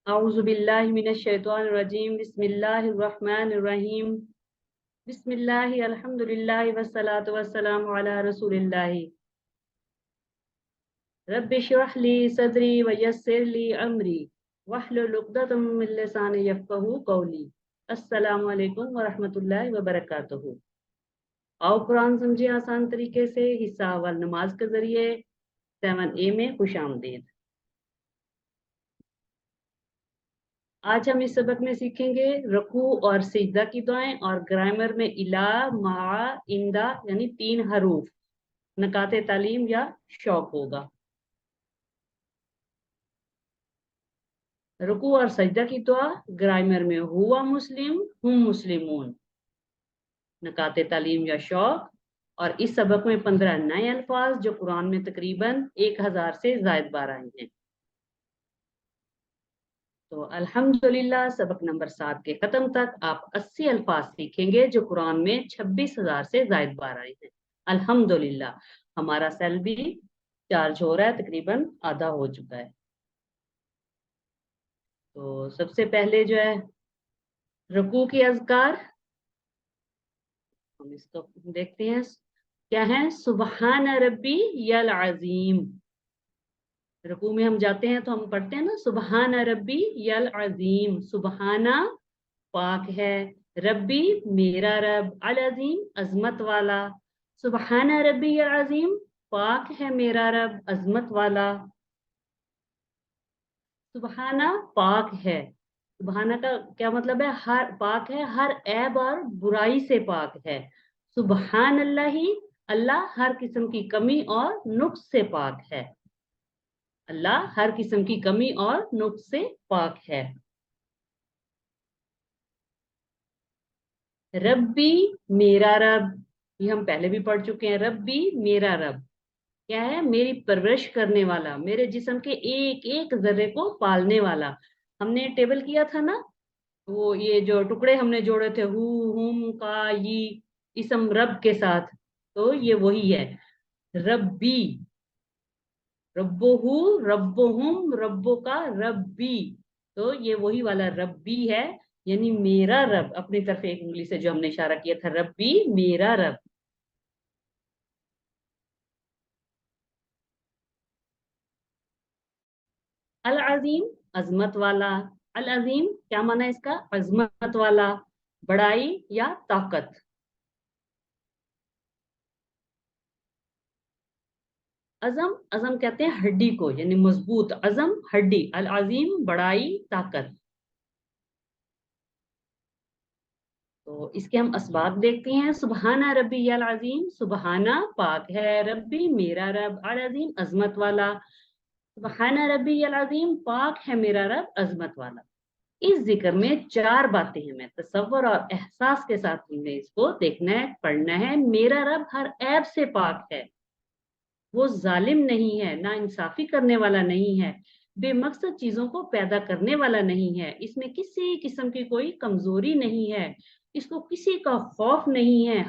अऊज़ु बिल्लाहि मिनश शैतानिर रजीम बिस्मिल्लाहिर रहमानिर रहीम बिस्मिल्लाहि अल्हम्दुलिल्लाहि वस्सलातु वस्सलामु अला रसूलिल्लाहि रब्बि इश्रह ली सदरी वयस्सिर ली अमरी वहलुल उक़दतम मिन लिसानी यफ़क़हू क़ौली। अस्सलामु अलैकुम व रहमतुल्लाहि व बरकातुहू। आओ कुरान समझे आसान तरीके से, हिस्सा अव्वल नमाज के जरिए 7A में खुशामदीद। आज हम इस सबक में सीखेंगे रकू और सिजदा की दुआएं और ग्रामर में इला, मा, इंदा यानी 3 हरूफ नकाते तालीम या शौक होगा। रुकू और सजदा की दुआ ग्रामर में हुआ मुस्लिम, हुम मुस्लिमून नकाते तालीम या शौक। और इस सबक में 15 नए अल्फाज जो कुरान में तकरीबन 1000 से ज्यादा बार आए हैं। तो अल्हम्दुलिल्लाह सबक नंबर 7 के खत्म तक आप 80 अल्फाज सीखेंगे जो कुरान में 26,000 से ज्यादा बार आए हैं। अल्हम्दुलिल्लाह हमारा सेल भी चार्ज हो रहा है, तकरीबन आधा हो चुका है। तो सबसे पहले जो है रुकू की अज़कार, हम इसको देखते हैं क्या है। सुबहान रब्बी यल अजीम। रुकू में हम जाते हैं तो हम पढ़ते हैं ना सुबहान रब्बी यल अजीम। सुबहाना पाक है, रब्बी मेरा रब, अल अजीम अजमत वाला। सुबहाना रब्बी यल अजीम पाक है मेरा रब अजमत वाला। सुबहाना पाक है, सुबहाना का क्या मतलब है, हर पाक है, हर ऐब और बुराई से पाक है। सुबहान अल्लाह ही, अल्लाह हर किस्म की कमी और नुक्स से पाक है। अल्लाह हर किस्म की कमी और नुक्स से पाक है। रब्बी मेरा रब, ये हम पहले भी पढ़ चुके हैं। रब्बी मेरा रब क्या है, मेरी परवरिश करने वाला, मेरे जिस्म के एक एक जर्रे को पालने वाला। हमने टेबल किया था ना, वो ये जो टुकड़े हमने जोड़े थे हु, हुम, का, ये इसम रब के साथ, तो ये वही है रब्बी। रब्बोहू, रब्बोहुम, रब्बो का रब्बी, तो ये वही वाला रब्बी है, यानी मेरा रब। अपनी तरफ एक उंगली से जो हमने इशारा किया था, रब्बी मेरा रब। अल अजीम अजमत वाला। अल अजीम क्या माना है इसका, अजमत वाला, बड़ाई या ताकत। अजम, अजम कहते हैं हड्डी को, यानी मजबूत। अजम हड्डी, अल अजीम बड़ाई ताकत। तो इसके हम असबाब देखते हैं। सुबहाना रब्बी अल अजीम, सुबहाना पाक है, रब्बी मेरा रब, अल अजीम अजमत वाला। सुबहाना रब्बी अल अजीम पाक है मेरा रब अजमत वाला। इस जिक्र में 4 बातें हमें तसव्वुर और एहसास के साथ हमने इसको देखना है, पढ़ना है। मेरा रब हर ऐब से पाक है, वो जालिम नहीं है, ना इंसाफी करने वाला नहीं है, बेमकसद चीजों को पैदा करने वाला नहीं है, इसमें किसी किस्म की कोई कमजोरी नहीं है, इसको किसी का खौफ नहीं है,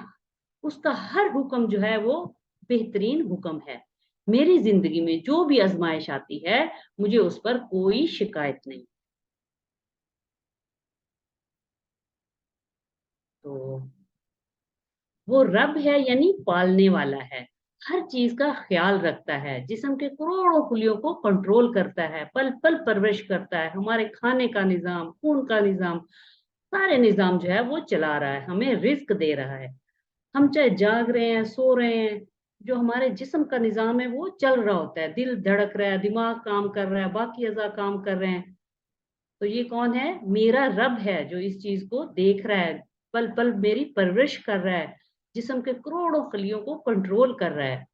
उसका हर हुक्म जो है वो बेहतरीन हुक्म है। मेरी जिंदगी में जो भी आजमाइश आती है मुझे उस पर कोई शिकायत नहीं। तो वो रब है यानी पालने वाला है, हर चीज का ख्याल रखता है, जिस्म के करोड़ों खुलियों को कंट्रोल करता है, पल पल परवरिश करता है, हमारे खाने का निजाम, खून का निजाम, सारे निजाम जो है वो चला रहा है, हमें रिस्क दे रहा है। हम चाहे जाग रहे हैं, सो रहे हैं, जो हमारे जिस्म का निजाम है वो चल रहा होता है, दिल धड़क रहा है, दिमाग काम कर रहा है, बाकी अज़ा काम कर रहे हैं। तो ये कौन है, मेरा रब है जो इस चीज को देख रहा है, पल पल मेरी परवरिश कर रहा है, जिस्म के करोड़ों खलियों को कंट्रोल कर रहा है।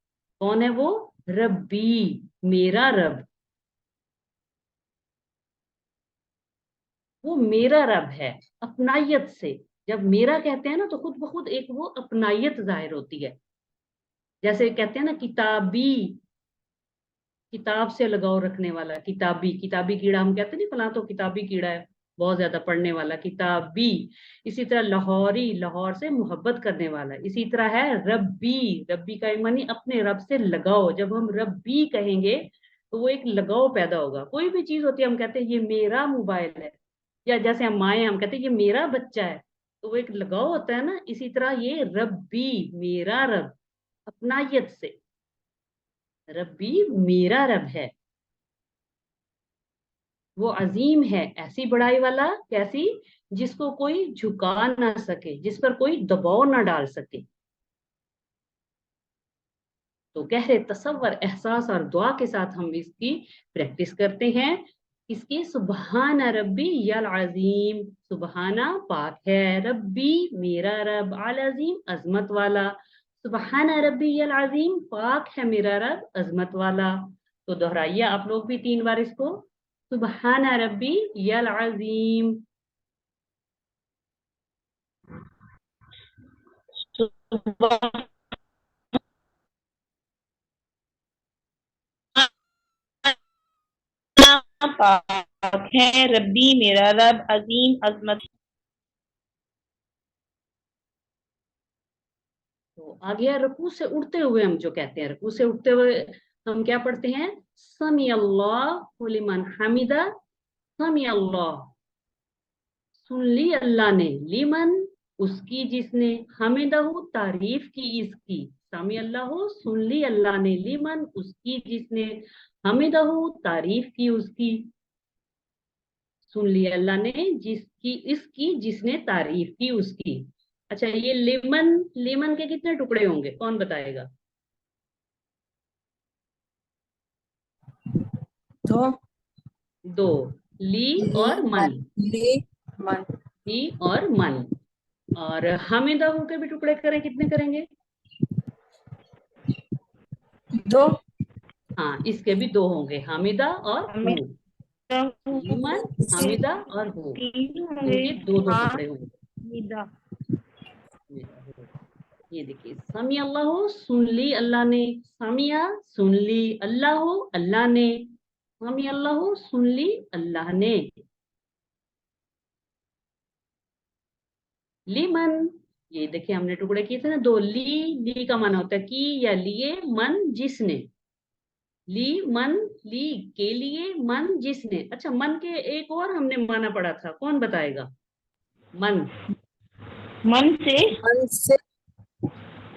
कौन है वो, रब्बी मेरा रब, वो मेरा रब है अपनायत से। जब मेरा कहते हैं ना तो खुद ब खुद एक वो अपनायत जाहिर होती है। जैसे कहते हैं ना किताबी, किताब से लगाव रखने वाला, किताबी, किताबी कीड़ा हम कहते नहीं, फला तो किताबी कीड़ा है, बहुत ज्यादा पढ़ने वाला, किताबी। इसी तरह लाहौरी, लाहौर से मोहब्बत करने वाला। इसी तरह है रब्बी, रब्बी का मानी अपने रब से लगाओ। जब हम रब्बी कहेंगे तो वो एक लगाव पैदा होगा। कोई भी चीज होती है हम कहते हैं ये मेरा मोबाइल है, या जैसे हम माए हम कहते हैं ये मेरा बच्चा है, तो वो एक लगाव होता है ना। इसी तरह ये रब्बी, मेरा रब, अपनायत से, रब्बी मेरा रब है, वो अजीम है, ऐसी बड़ाई वाला, कैसी, जिसको कोई झुका ना सके, जिस पर कोई दबाव ना डाल सके। तो गहरे तसव्वुर, एहसास और दुआ के साथ हम इसकी प्रैक्टिस करते हैं। इसकी सुबहाना रब्बी यल अजीम, सुबहाना पाक है, रब्बी मेरा रब, अल अजीम अजमत वाला। सुबहाना रब्बी यल अजीम, पाक है मेरा रब अजमत वाला। तो दोहराइए आप लोग भी 3 बार इसको, सुबहाना रब्बी यल अजीम। पाक है रब्बी मेरा रब अजीम अजमत। तो आ गया रुकू से उठते हुए, हम जो कहते हैं रुकू से उठते हुए हम क्या पढ़ते हैं, समी अल्लाह लिमन हमिदा, समी अल्लाह, सुन ली अल्लाह ने, लिमन उसकी जिसने, हमिदहू तारीफ की इसकी, समी अल्लाह सुन ली अल्लाह ने, लिमन उसकी जिसने, हमिदहू तारीफ की उसकी, सुन ली अल्लाह ने जिसकी, इसकी जिसने तारीफ की उसकी। अच्छा, ये लिमन, लिमन के कितने टुकड़े होंगे, कौन बताएगा? दो। 2, ली और मन, ली मन। ली और मन। और हमिदहू के भी टुकड़े करें, कितने करेंगे? 2। हाँ, इसके भी 2 होंगे, हामिदा और हु, लीमन, हामिदा और हु, इनके 2 हाँ टुकड़े होंगे। ये देखिए, समी अल्लाह सुन ली अल्लाह ने, समिया सुन ली, अल्लाह अल्लाह ने, समी अल्लाह सुन ली अल्लाह ने। लीमन, ये देखिए हमने टुकड़े किए थे ना 2, ली का माना होता है की या लिए, मन जिसने, ली मन, ली के लिए, मन जिसने। अच्छा, मन के एक और हमने माना पड़ा था, कौन बताएगा? मन, मन से, मन से।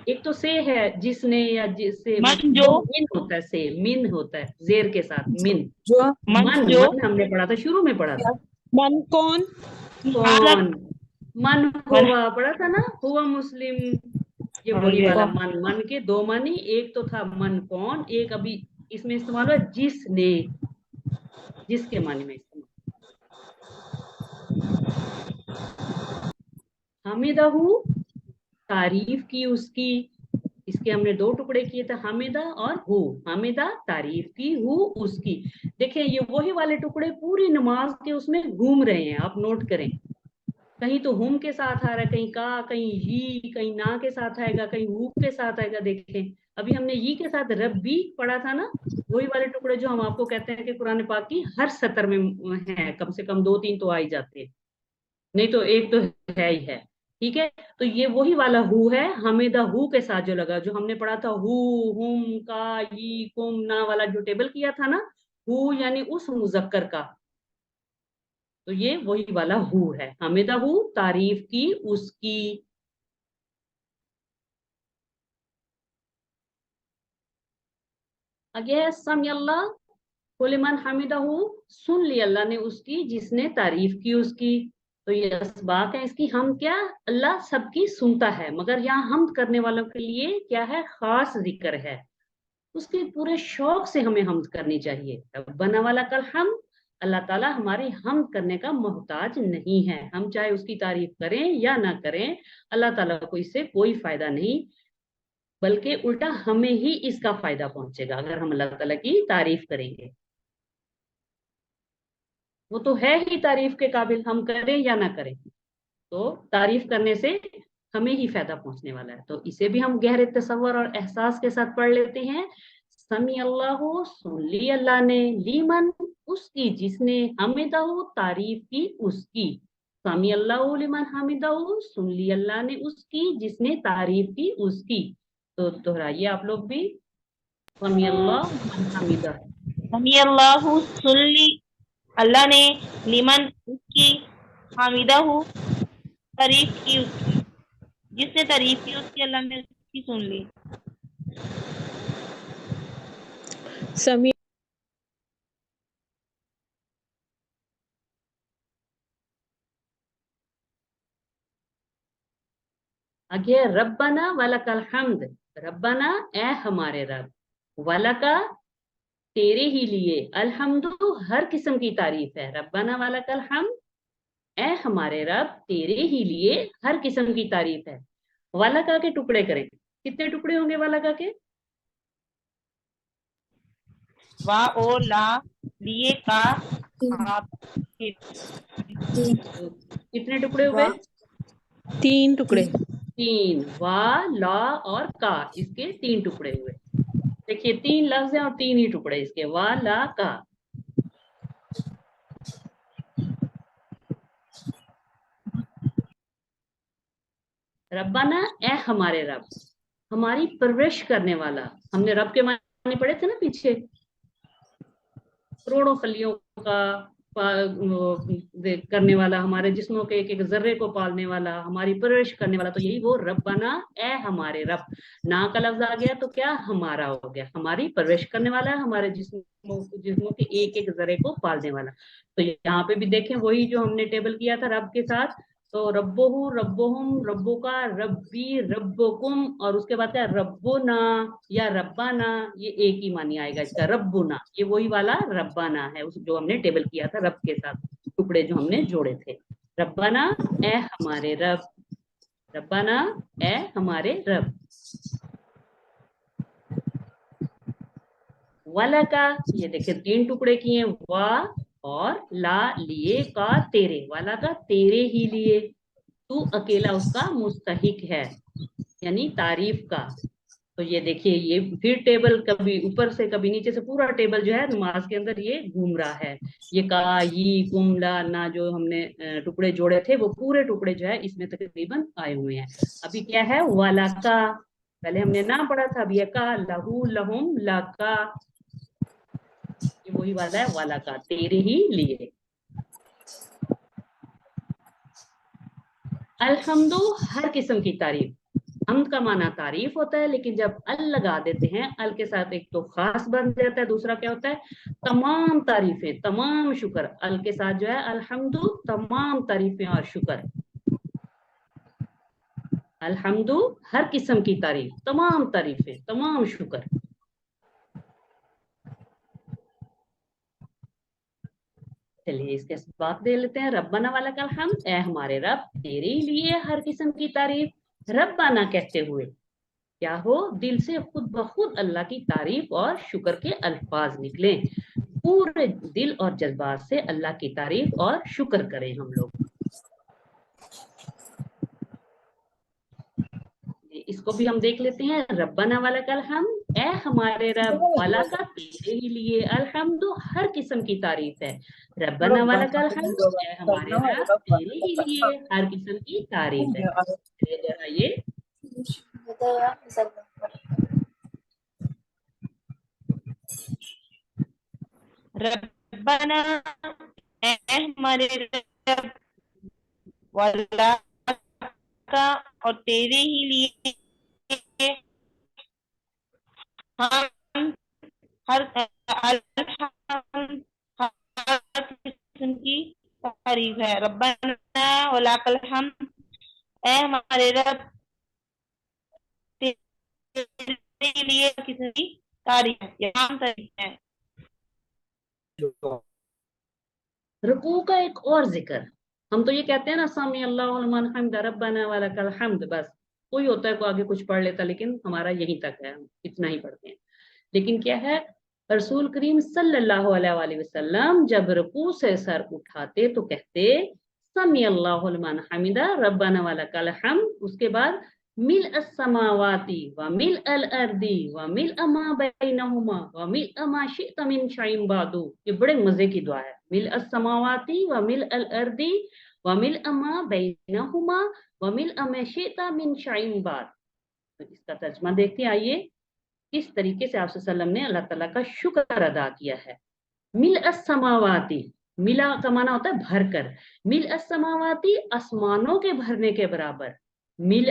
एक तो से है जिसने या जिससे, मन वो जो, मिन होता है, से मिन होता है जेर के साथ, मिन। जो मन जो, मन हमने पढ़ा था, शुरू में पढ़ा था। मन कौन? कौन? मन मन हुआ पढ़ा था ना, हुआ मुस्लिम, ये वही वाला मन। मन के 2 मानी, एक तो था मन कौन, एक अभी इसमें इस्तेमाल हुआ जिसने, जिसके मानी में इस्तेमाल। हामिदहू तारीफ की उसकी, इसके हमने 2 टुकड़े किए थे, हामिदा और हु, हामिदा तारीफ की, हु उसकी। देखिए ये वही वाले टुकड़े पूरी नमाज के उसमें घूम रहे हैं, आप नोट करें। कहीं तो हुम के साथ आ रहा है, कहीं का, कहीं ही, कहीं ना के साथ आएगा, कहीं हु के साथ आएगा। देखें अभी हमने ये के साथ रब्बी पढ़ा था ना, वही वाले टुकड़े जो हम आपको कहते हैं कि कुरान पाक की हर सतर में है, कम से कम 2-3 तो आ ही जाते हैं, नहीं तो एक तो है ही है। ठीक है, तो ये वही वाला हु है, हमेदा हु के साथ जो लगा, जो हमने पढ़ा था हु, हुम, का, ये, कुम, ना वाला जो टेबल किया था ना, हु यानी उस मुजक्कर का, तो ये वही वाला हु है, हमेदा हु तारीफ की उसकी। आगे है समी अल्लाह कुलिमन हमिदहू, सुन ली अल्लाह ने उसकी जिसने तारीफ की उसकी। तो ये असबाक है इसकी, हम क्या, अल्लाह सबकी सुनता है, मगर यहाँ हम करने वालों के लिए क्या है, खास जिक्र है, उसके पूरे शौक से हमें हमद करनी चाहिए। रब्बना वाला कल हम, अल्लाह ताला हमारी हमद करने का मोहताज नहीं है, हम चाहे उसकी तारीफ करें या ना करें, अल्लाह ताला को इससे कोई फायदा नहीं, बल्कि उल्टा हमें ही इसका फायदा पहुंचेगा अगर हम अल्लाह ताला की तारीफ करेंगे। वो तो है ही तारीफ के काबिल, हम करें या ना करें, तो तारीफ करने से हमें ही फायदा पहुंचने वाला है। तो इसे भी हम गहरे तसव्वुर और एहसास के साथ पढ़ लेते हैं। समी अल्लाह सुन ली अल्लाह ने, लीमन उसकी जिसने, हमिदहू तारीफ की उसकी, समी अल्लाह लिमन हमिदहू सुन ली अल्लाह ने उसकी जिसने तारीफ की उसकी। तो दोहराइए आप लोग भी, समी अल्लाह लिमन हमिदा, समी अल्लाहु सुल्ली, अल्लाह ने, लिमन उसकी, हामिदहु तारीफ की उसकी, जिसने तारीफ की उसकी अल्लाह ने उसकी सुन ली। समी आगे रब्बना वलकल हम्द, रब्बना ए हमारे रब, वलका तेरे ही लिए, अलहम्दु हर किस्म की तारीफ है, रब्बना वलकल हम्द ए हमारे रब तेरे ही लिए हर किस्म की तारीफ है। वलका के टुकड़े करें, कितने टुकड़े होंगे वलका के? वा और ला, लिए का, आप, कितने टुकड़े हुए? 3 टुकड़े। 3, वा ला और का, इसके 3 टुकड़े हुए। देखिए 3 लफ्ज हैं और 3 ही टुकड़े इसके, वा ला का। रब्बाना ए हमारे रब, हमारी परवरिश करने वाला। हमने रब के माने पढ़े थे ना पीछे, करोड़ों खलियों का करने वाला, हमारे जिस्मों के एक एक जर्रे को पालने वाला, हमारी परवरिश करने वाला, तो यही वो रब्बाना ए हमारे रब। ना का लफ्ज आ गया तो क्या हमारा हो गया, हमारी परवरिश करने वाला है, हमारे जिस्मों के एक एक जर्रे को पालने वाला। तो यहाँ पे भी देखें वही जो हमने टेबल किया था रब के साथ, तो रब्बोहु रब्बोहुम रब्बोका रब्बी रब्बोकुम, और उसके बाद क्या रब्बोना या रब्बाना, ये एक ही मानी आएगा इसका, रब्बुना, ये वही वाला रब्बाना है उस जो हमने टेबल किया था रब के साथ, टुकड़े जो हमने जोड़े थे। रब्बाना ए हमारे रब, रब्बाना ए हमारे रब। वाला का, ये देखिए 3 टुकड़े किए, वा और ला लिए का तेरे, वाला का तेरे ही लिए, तू अकेला उसका मुस्तहिक है, यानी तारीफ का। तो ये देखिए ये फिर टेबल कभी ऊपर से कभी नीचे से पूरा टेबल जो है नमाज के अंदर ये घूम रहा है। ये का यी कुमला ना जो हमने टुकड़े जोड़े थे वो पूरे टुकड़े जो है इसमें तकरीबन आए हुए हैं। अभी क्या है वाला का, पहले हमने ना पढ़ा था, अभी का लहू लहुम लाका, ये वही वाला है वाला का तेरे ही लिए। अल्हम्दु हर किस्म की तारीफ, हम्द का माना तारीफ होता है, लेकिन जब अल लगा देते हैं अल के साथ एक तो खास बन जाता है, दूसरा क्या होता है तमाम तारीफें तमाम शुक्र, अल के साथ जो है अल्हम्दु तमाम तारीफें और शुक्र। अल्हम्दु हर किस्म की तारीफ, तमाम तारीफें तमाम शुक्र। चलिए इसके बाद दे लेते हैं रब्बाना वाला कल हम, ए हमारे रब तेरे ही लिए हर किस्म की तारीफ, रब्बाना कहते हुए क्या हो दिल से खुद ब खुद अल्लाह की तारीफ और शुक्र के अल्फाज निकले, पूरे दिल और जज्बात से अल्लाह की तारीफ और शुक्र करें हम लोग। इसको भी हम देख लेते हैं, रब्बाना वाला कल हम, ए हमारे रब, वाला का तेरे ही लिए, अल्हम्दु हर किस्म की तारीफ है, रब्बाना वाला कल हम, ए हमारे रब तेरे ही लिए हर किस्म की तारीफ है। ये रब्बाना ए हमारे रब, वाला का और तेरे ही लिए हम हर हर किस्म की तारीफ है। रब्बाना वलाकल हम, ए हमारे रब तेरे लिए किस्म की तारीफ है, यहाँ तारीफ है। रुकू का एक और जिक्र, हम तो ये कहते हैं ना समी अल्लाहु लिमन हमिदा रब्बाना वलकल हम्द, बस कोई होता है को आगे कुछ पढ़ लेता, लेकिन हमारा यहीं तक है, हम इतना ही पढ़ते हैं। लेकिन क्या है रसूल करीम सल्लल्लाहु अलैहि वसल्लम जब रुकू से सर उठाते तो कहते समी अल्लाहु लिमन हमिदा रब्बाना वलकल हम्द, उसके बाद मिल अस्समावाती व मिल अल अर्दी व मिल अमा बैनहुमा व मिल अमा शित मिन शैइन बादू। ये बड़े मजे की दुआ है, मिल अस्समावाती व मिल अल अर्दी व मिल अमा बैनहुमा व मिल अमा शित मिन शैइन बाद। तो इसका तर्जुमा देखते हैं आइए किस तरीके से आप वसल्लम ने अल्लाह ताला का शुक्र अदा किया है। मिल समावाती, मिला का माना होता है भरकर, मिल समावाती आसमानों के भरने के बराबर, मिल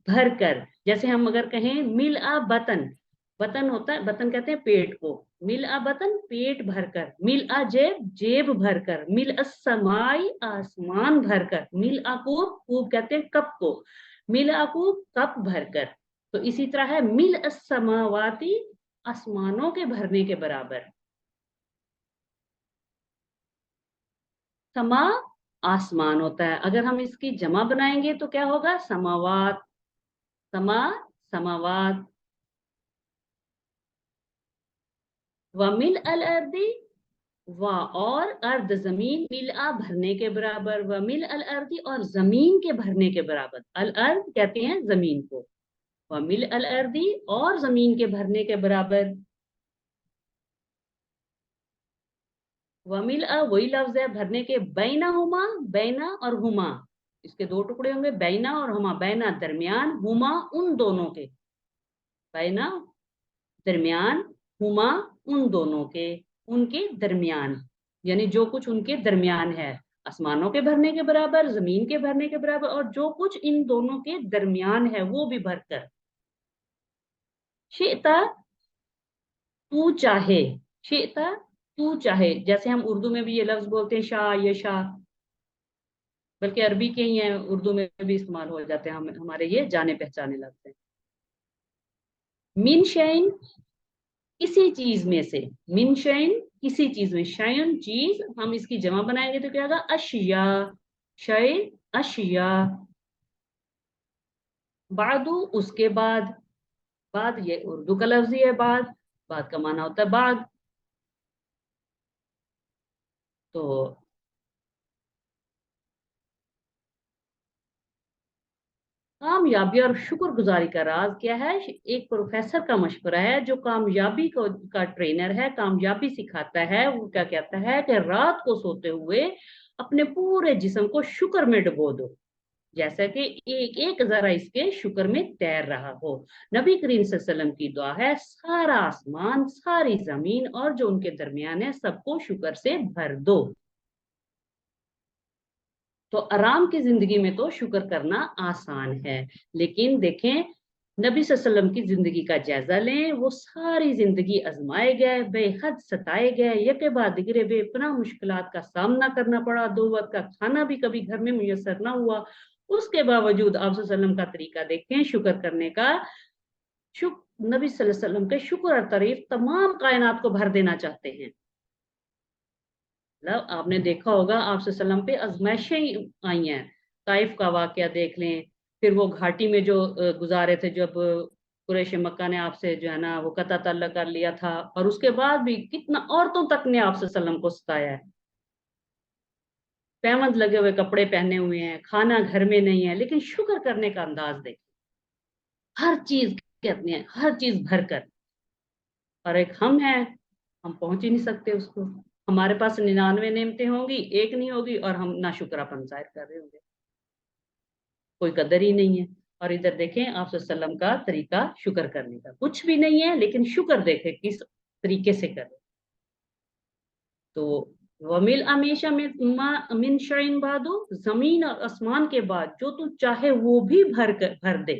भरकर। जैसे हम अगर कहें मिल बतन, बतन होता है, बतन कहते हैं पेट को, मिल बतन पेट भरकर, मिल जेब जेब भरकर, मिल समाई आसमान भरकर, मिल कूब कूब कहते हैं कप को, मिल कूब कप भरकर। तो इसी तरह है मिल समावाती आसमानों के भरने के बराबर। समा आसमान होता है, अगर हम इसकी जमा बनाएंगे तो क्या होगा, समावात, समा समावात। वमिल अल अर्दी, व और अर्द जमीन, मिल भरने के बराबर, वमिल अल अर्दी और जमीन के भरने के बराबर। अल अर्द कहते हैं जमीन को, वमिल अल अर्दी और जमीन के भरने के बराबर। वमिल वही लफ्ज है भरने के, बैना हुमा, बैना और हुमा, इसके दो टुकड़े होंगे, बैना और हुमा, बैना दरमियान, हुमा उन दोनों के, बैना दरमियान, हुमा उन दोनों के, उनके दरमियान, यानी जो कुछ उनके दरमियान है, आसमानों के भरने के बराबर, जमीन के भरने के बराबर, और जो कुछ इन दोनों के दरमियान है वो भी भरकर। शेता तू चाहे, शेता तू चाहे, जैसे हम उर्दू में भी ये लफ्ज बोलते हैं शाह, ये शाह, बल्कि अरबी के ही हैं, उर्दू में भी इस्तेमाल हो जाते हैं, हमारे ये जाने पहचाने लगते हैं। मिन शैन किसी चीज में से, मिन शैन किसी चीज में, शैन चीज, हम इसकी जमा बनाएंगे तो क्या होगा, अशिया, शय अशिया। बादू उसके बाद, बाद ये उर्दू का लफ्ज है, बाद का माना होता है बाद। तो कामयाबी और शुक्रगुजारी का राज क्या है, एक प्रोफेसर का मशवरा है जो कामयाबी को का ट्रेनर है, कामयाबी सिखाता है। वो क्या कहता है कि रात को सोते हुए अपने पूरे जिस्म को शुक्र में डुबो दो, जैसा कि एक एक जरा इसके शुक्र में तैर रहा हो। नबी करीम सल्लल्लाहु अलैहि वसल्लम की दुआ है, सारा आसमान, सारी जमीन और जो उनके दरमियान है सबको शुक्र से भर दो। तो आराम की जिंदगी में तो शुक्र करना आसान है, लेकिन देखें नबी सल्लल्लाहु अलैहि वसल्लम की जिंदगी का जायजा लें, वो सारी जिंदगी आजमाए गए, बेहद सताए गए, यके बाद दिगरे बेपनाह मुश्किलात का सामना करना पड़ा, दो वक्त का खाना भी कभी घर में मुयसर ना हुआ। उसके बावजूद आप सल्लल्लाहु अलैहि वसल्लम का तरीका देखें शुक्र करने का, नबी सल्लल्लाहु अलैहि वसल्लम के शुक्र और तारीफ तमाम कायनात को भर देना चाहते हैं। मतलब आपने देखा होगा आप सल्लल्लाहु अलैहि वसल्लम पे आजमाइशें आई हैं, ताइफ का वाकया देख लें, फिर वो घाटी में जो गुजारे थे जब कुरैश मक्का ने आपसे जो है ना वो कता तल्लक कर लिया था, और उसके बाद भी कितना औरतों तक ने आप सल्लल्लाहु अलैहि वसल्लम को सताया है, पैमंद लगे हुए कपड़े पहने हुए हैं, खाना घर में नहीं है, लेकिन शुक्र करने का अंदाज देखें, हर चीज कहते हैं हर चीज भर कर। और एक हम हैं, हम पहुंच ही नहीं सकते उसको, हमारे पास 99 नेमतें होंगी, एक नहीं होगी, और हम ना शुक्रापन जाहिर कर रहे होंगे, कोई कदर ही नहीं है। और इधर देखें आप सल्लम का तरीका शुक्र करने का, कुछ भी नहीं है लेकिन शुक्र देखें किस तरीके से करें। तो वमिल हमेशा में मिन शैइन बादो, जमीन और आसमान के बाद जो तू चाहे वो भी भर दे।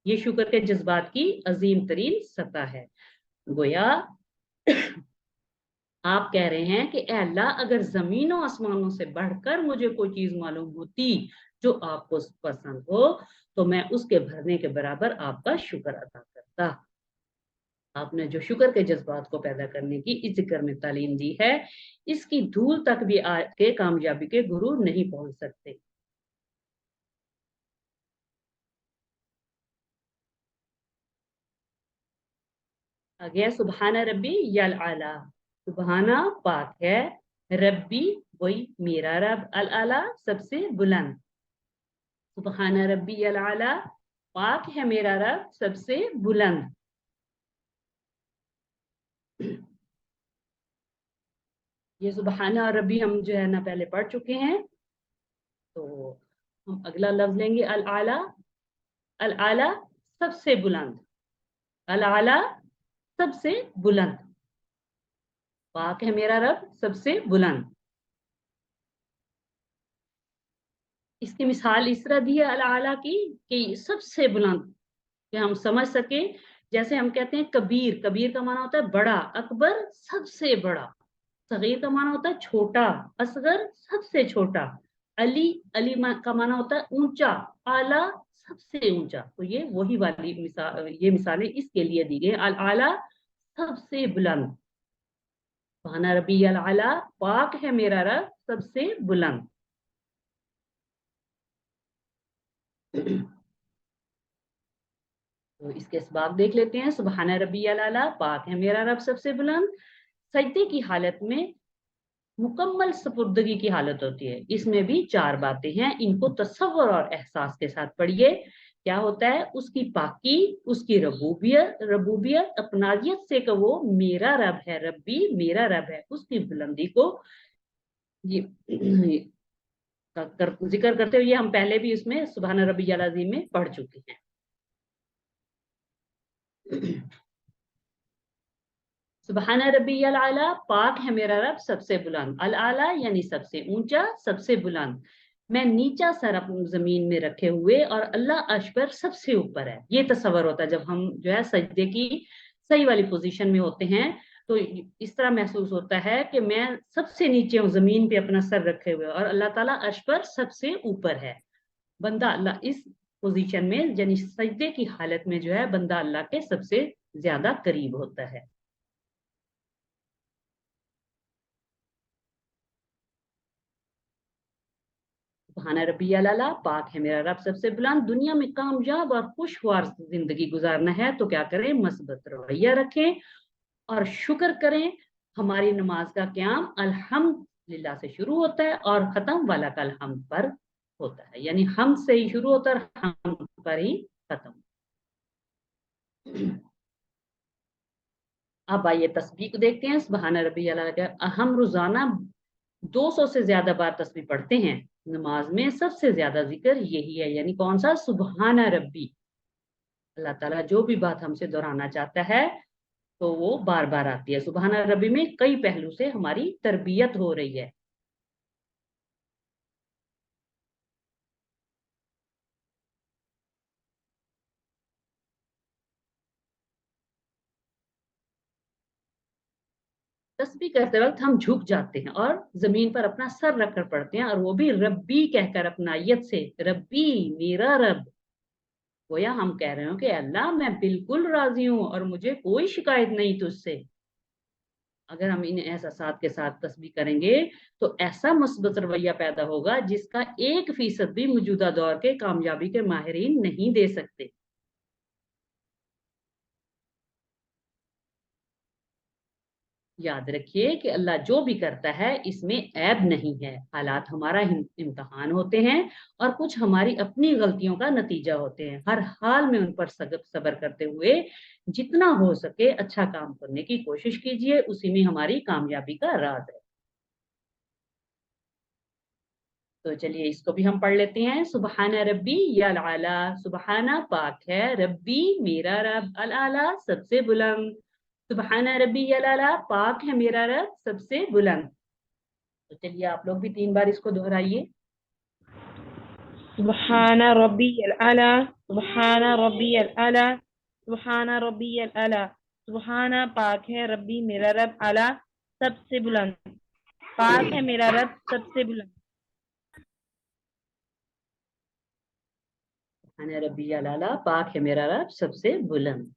ये शुक्र के जज्बात की अजीम तरीन सतह है। गोया आप कह रहे हैं कि ए अल्लाह, अगर जमीनों आसमानों से बढ़कर मुझे कोई चीज मालूम होती जो आपको पसंद हो, तो मैं उसके भरने के बराबर आपका शुक्र अदा करता। आपने जो शुक्र के जज्बात को पैदा करने की इस जिक्र में तालीम दी है, इसकी धूल तक भी आके कामयाबी के गुरु नहीं पहुंच सकते। आगे सुबहाना रब्बी यल आला, सुबहाना पाक है, रब्बी वही मेरा रब, अल आला सबसे बुलंद। सुबहाना रब्बी यल आला, पाक है मेरा रब सबसे बुलंद। ये सुबहाना और रब्बी हम जो है ना पहले पढ़ चुके हैं, तो हम अगला लफ्ज लेंगे अल आला, अल आला सबसे बुलंद। अल-आला सबसे बुलंद, पाक है मेरा रब सबसे बुलंद। इसकी मिसाल इस तरह दी है अल-आला की कि सबसे बुलंद, कि हम समझ सके। जैसे हम कहते हैं कबीर, कबीर का माना होता है बड़ा, अकबर सबसे बड़ा, सगीर का माना होता है छोटा, असगर सबसे छोटा, अली, अली का माना होता है ऊंचा, आला सबसे ऊंचा। तो ये वही वाली मिसाल, ये मिसालें इसके लिए दी गई। अल आला सबसे बुलंद, सुभान रब्बियल आला, पाक है मेरा रब सबसे बुलंद। तो इसके इसबाब देख लेते हैं। सुभान रब्बियल आला, पाक है मेरा रब सबसे बुलंद। सजदे की हालत में मुकम्मल सुपुर्दगी की हालत होती है। इसमें भी 4 बातें हैं, इनको तसव्वुर और एहसास के साथ पढ़िए। क्या होता है? उसकी पाकी, उसकी रबूबियत, रबूबियत अपनादियत से कि वो मेरा रब है, रब्बी मेरा रब है, उसकी बुलंदी को ये जिक्र करते हुए हम पहले भी इसमें सुभान रब्बियल अज़ीम में पढ़ चुके हैं। सुभान रब्बियल आला, पाक है मेरा रब सबसे बुलंद। अल आला यानी सबसे ऊंचा, सबसे बुलंद। मैं नीचा सर अपनी जमीन में रखे हुए और अल्लाह अर्श पर सबसे ऊपर है। ये तस्वर होता है जब हम जो है सजदे की सही वाली पोजीशन में होते हैं, तो इस तरह महसूस होता है कि मैं सबसे नीचे हूँ जमीन पे अपना सर रखे हुए और अल्लाह ताला अर्श पर सबसे ऊपर है। बंदा अल्लाह इस पोजीशन में यानी सजदे की हालत में जो है बंदा अल्लाह के सबसे ज्यादा करीब होता है। सुभान रब्बियल आला, पाक है मेरा रब सबसे बुलंद। दुनिया में कामयाब और खुशगवार जिंदगी गुजारना है तो क्या करें? मस्बत रवैया रखें और शुक्र करें। हमारी नमाज का क़याम अल्हम्दुलिल्लाह से शुरू होता है और खत्म वाला कल हम पर होता है, यानी हम से ही शुरू होता है और हम पर ही खत्म। अब आइए तस्बीह को देखते हैं। सुभान रब्बियल आला, हम रोजाना 200 से ज्यादा बार तस्बीह पढ़ते हैं। नमाज में सबसे ज्यादा जिक्र यही है, यानी कौन सा? सुभान रब्बी। अल्लाह ताला जो भी बात हमसे दोहराना चाहता है तो वो बार बार आती है। सुभान रब्बी में कई पहलू से हमारी तरबियत हो रही है। तस्बीह करते वक्त हम झुक जाते हैं और जमीन पर अपना सर रखकर पढ़ते हैं, और वो भी रब्बी कहकर अपनायत से, रब्बी मेरा रब। गोया हम कह रहे हो कि अल्लाह मैं बिल्कुल राजी हूं और मुझे कोई शिकायत नहीं तुझसे। अगर हम इन एहसासात के साथ तस्बीह करेंगे तो ऐसा मुस्बत रवैया पैदा होगा जिसका 1% भी मौजूदा दौर के कामयाबी के माहिरीन नहीं दे सकते। याद रखिए कि अल्लाह जो भी करता है इसमें ऐब नहीं है। हालात हमारा इम्तिहान होते हैं और कुछ हमारी अपनी गलतियों का नतीजा होते हैं। हर हाल में उन पर सब्र करते हुए जितना हो सके अच्छा काम करने की कोशिश कीजिए, उसी में हमारी कामयाबी का राज है। तो चलिए इसको भी हम पढ़ लेते हैं। सुबहाना रब्बी यल आला, सुबहाना पाक है, रब्बी मेरा रब, अल आला सबसे बुलंद। सुबहाना रब्बी यल आला, पाक है मेरा रब सबसे बुलंद। तो चलिए आप लोग भी 3 बार इसको दोहराइए। सुबहाना रब्बियल आला, सुबहाना रब्बियल आला, सुबहाना रब्बियल आला। सुबहाना पाक है रब्बी मेरा रब, आला सबसे बुलंद, पाक है मेरा रब सबसे बुलंद। सुबहाना रब्बियल आला, पाक है मेरा रब सबसे बुलंद।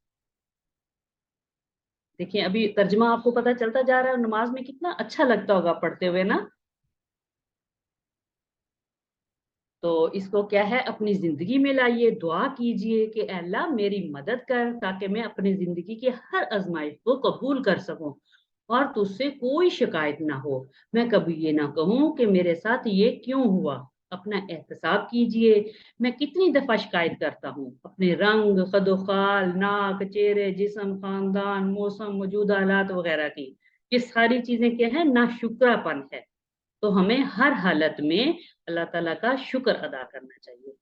देखिए अभी तर्जुमा आपको पता चलता जा रहा है, नमाज में कितना अच्छा लगता होगा पढ़ते हुए ना। तो इसको क्या है, अपनी जिंदगी में लाइए, दुआ कीजिए कि अल्लाह मेरी मदद कर ताकि मैं अपनी जिंदगी की हर आजमाइश को कबूल कर सकूं और तुझसे कोई शिकायत ना हो। मैं कभी ये ना कहूं कि मेरे साथ ये क्यों हुआ। अपना एहतसाब कीजिए, मैं कितनी दफा शिकायत करता हूँ अपने रंग, खदोखाल, नाक, चेहरे, जिस्म, खानदान, मौसम, मौजूदा हालात वगैरह की। ये सारी चीजें क्या है? नाशुक्रापन है। तो हमें हर हालत में अल्लाह ताला का शुक्र अदा करना चाहिए।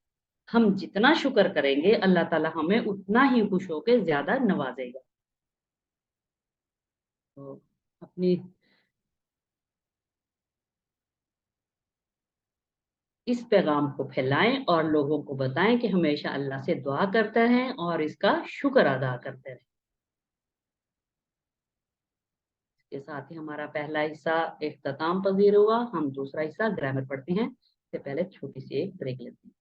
ہم جتنا شکر کریں گے اللہ تعالیٰ ہمیں اتنا ہی خوش ہو کے زیادہ نوازے گا. تو اپنی اس پیغام کو پھیلائیں اور لوگوں کو بتائیں کہ ہمیشہ اللہ سے دعا کرتے رہیں اور اس کا شکر ادا کرتے رہیں. اس کے ساتھ ہی ہمارا پہلا حصہ اختتام پذیر ہوا. ہم دوسرا حصہ گرامر پڑھتے ہیں. اس سے پہلے چھوٹی سی ایک بریک لیتے ہیں.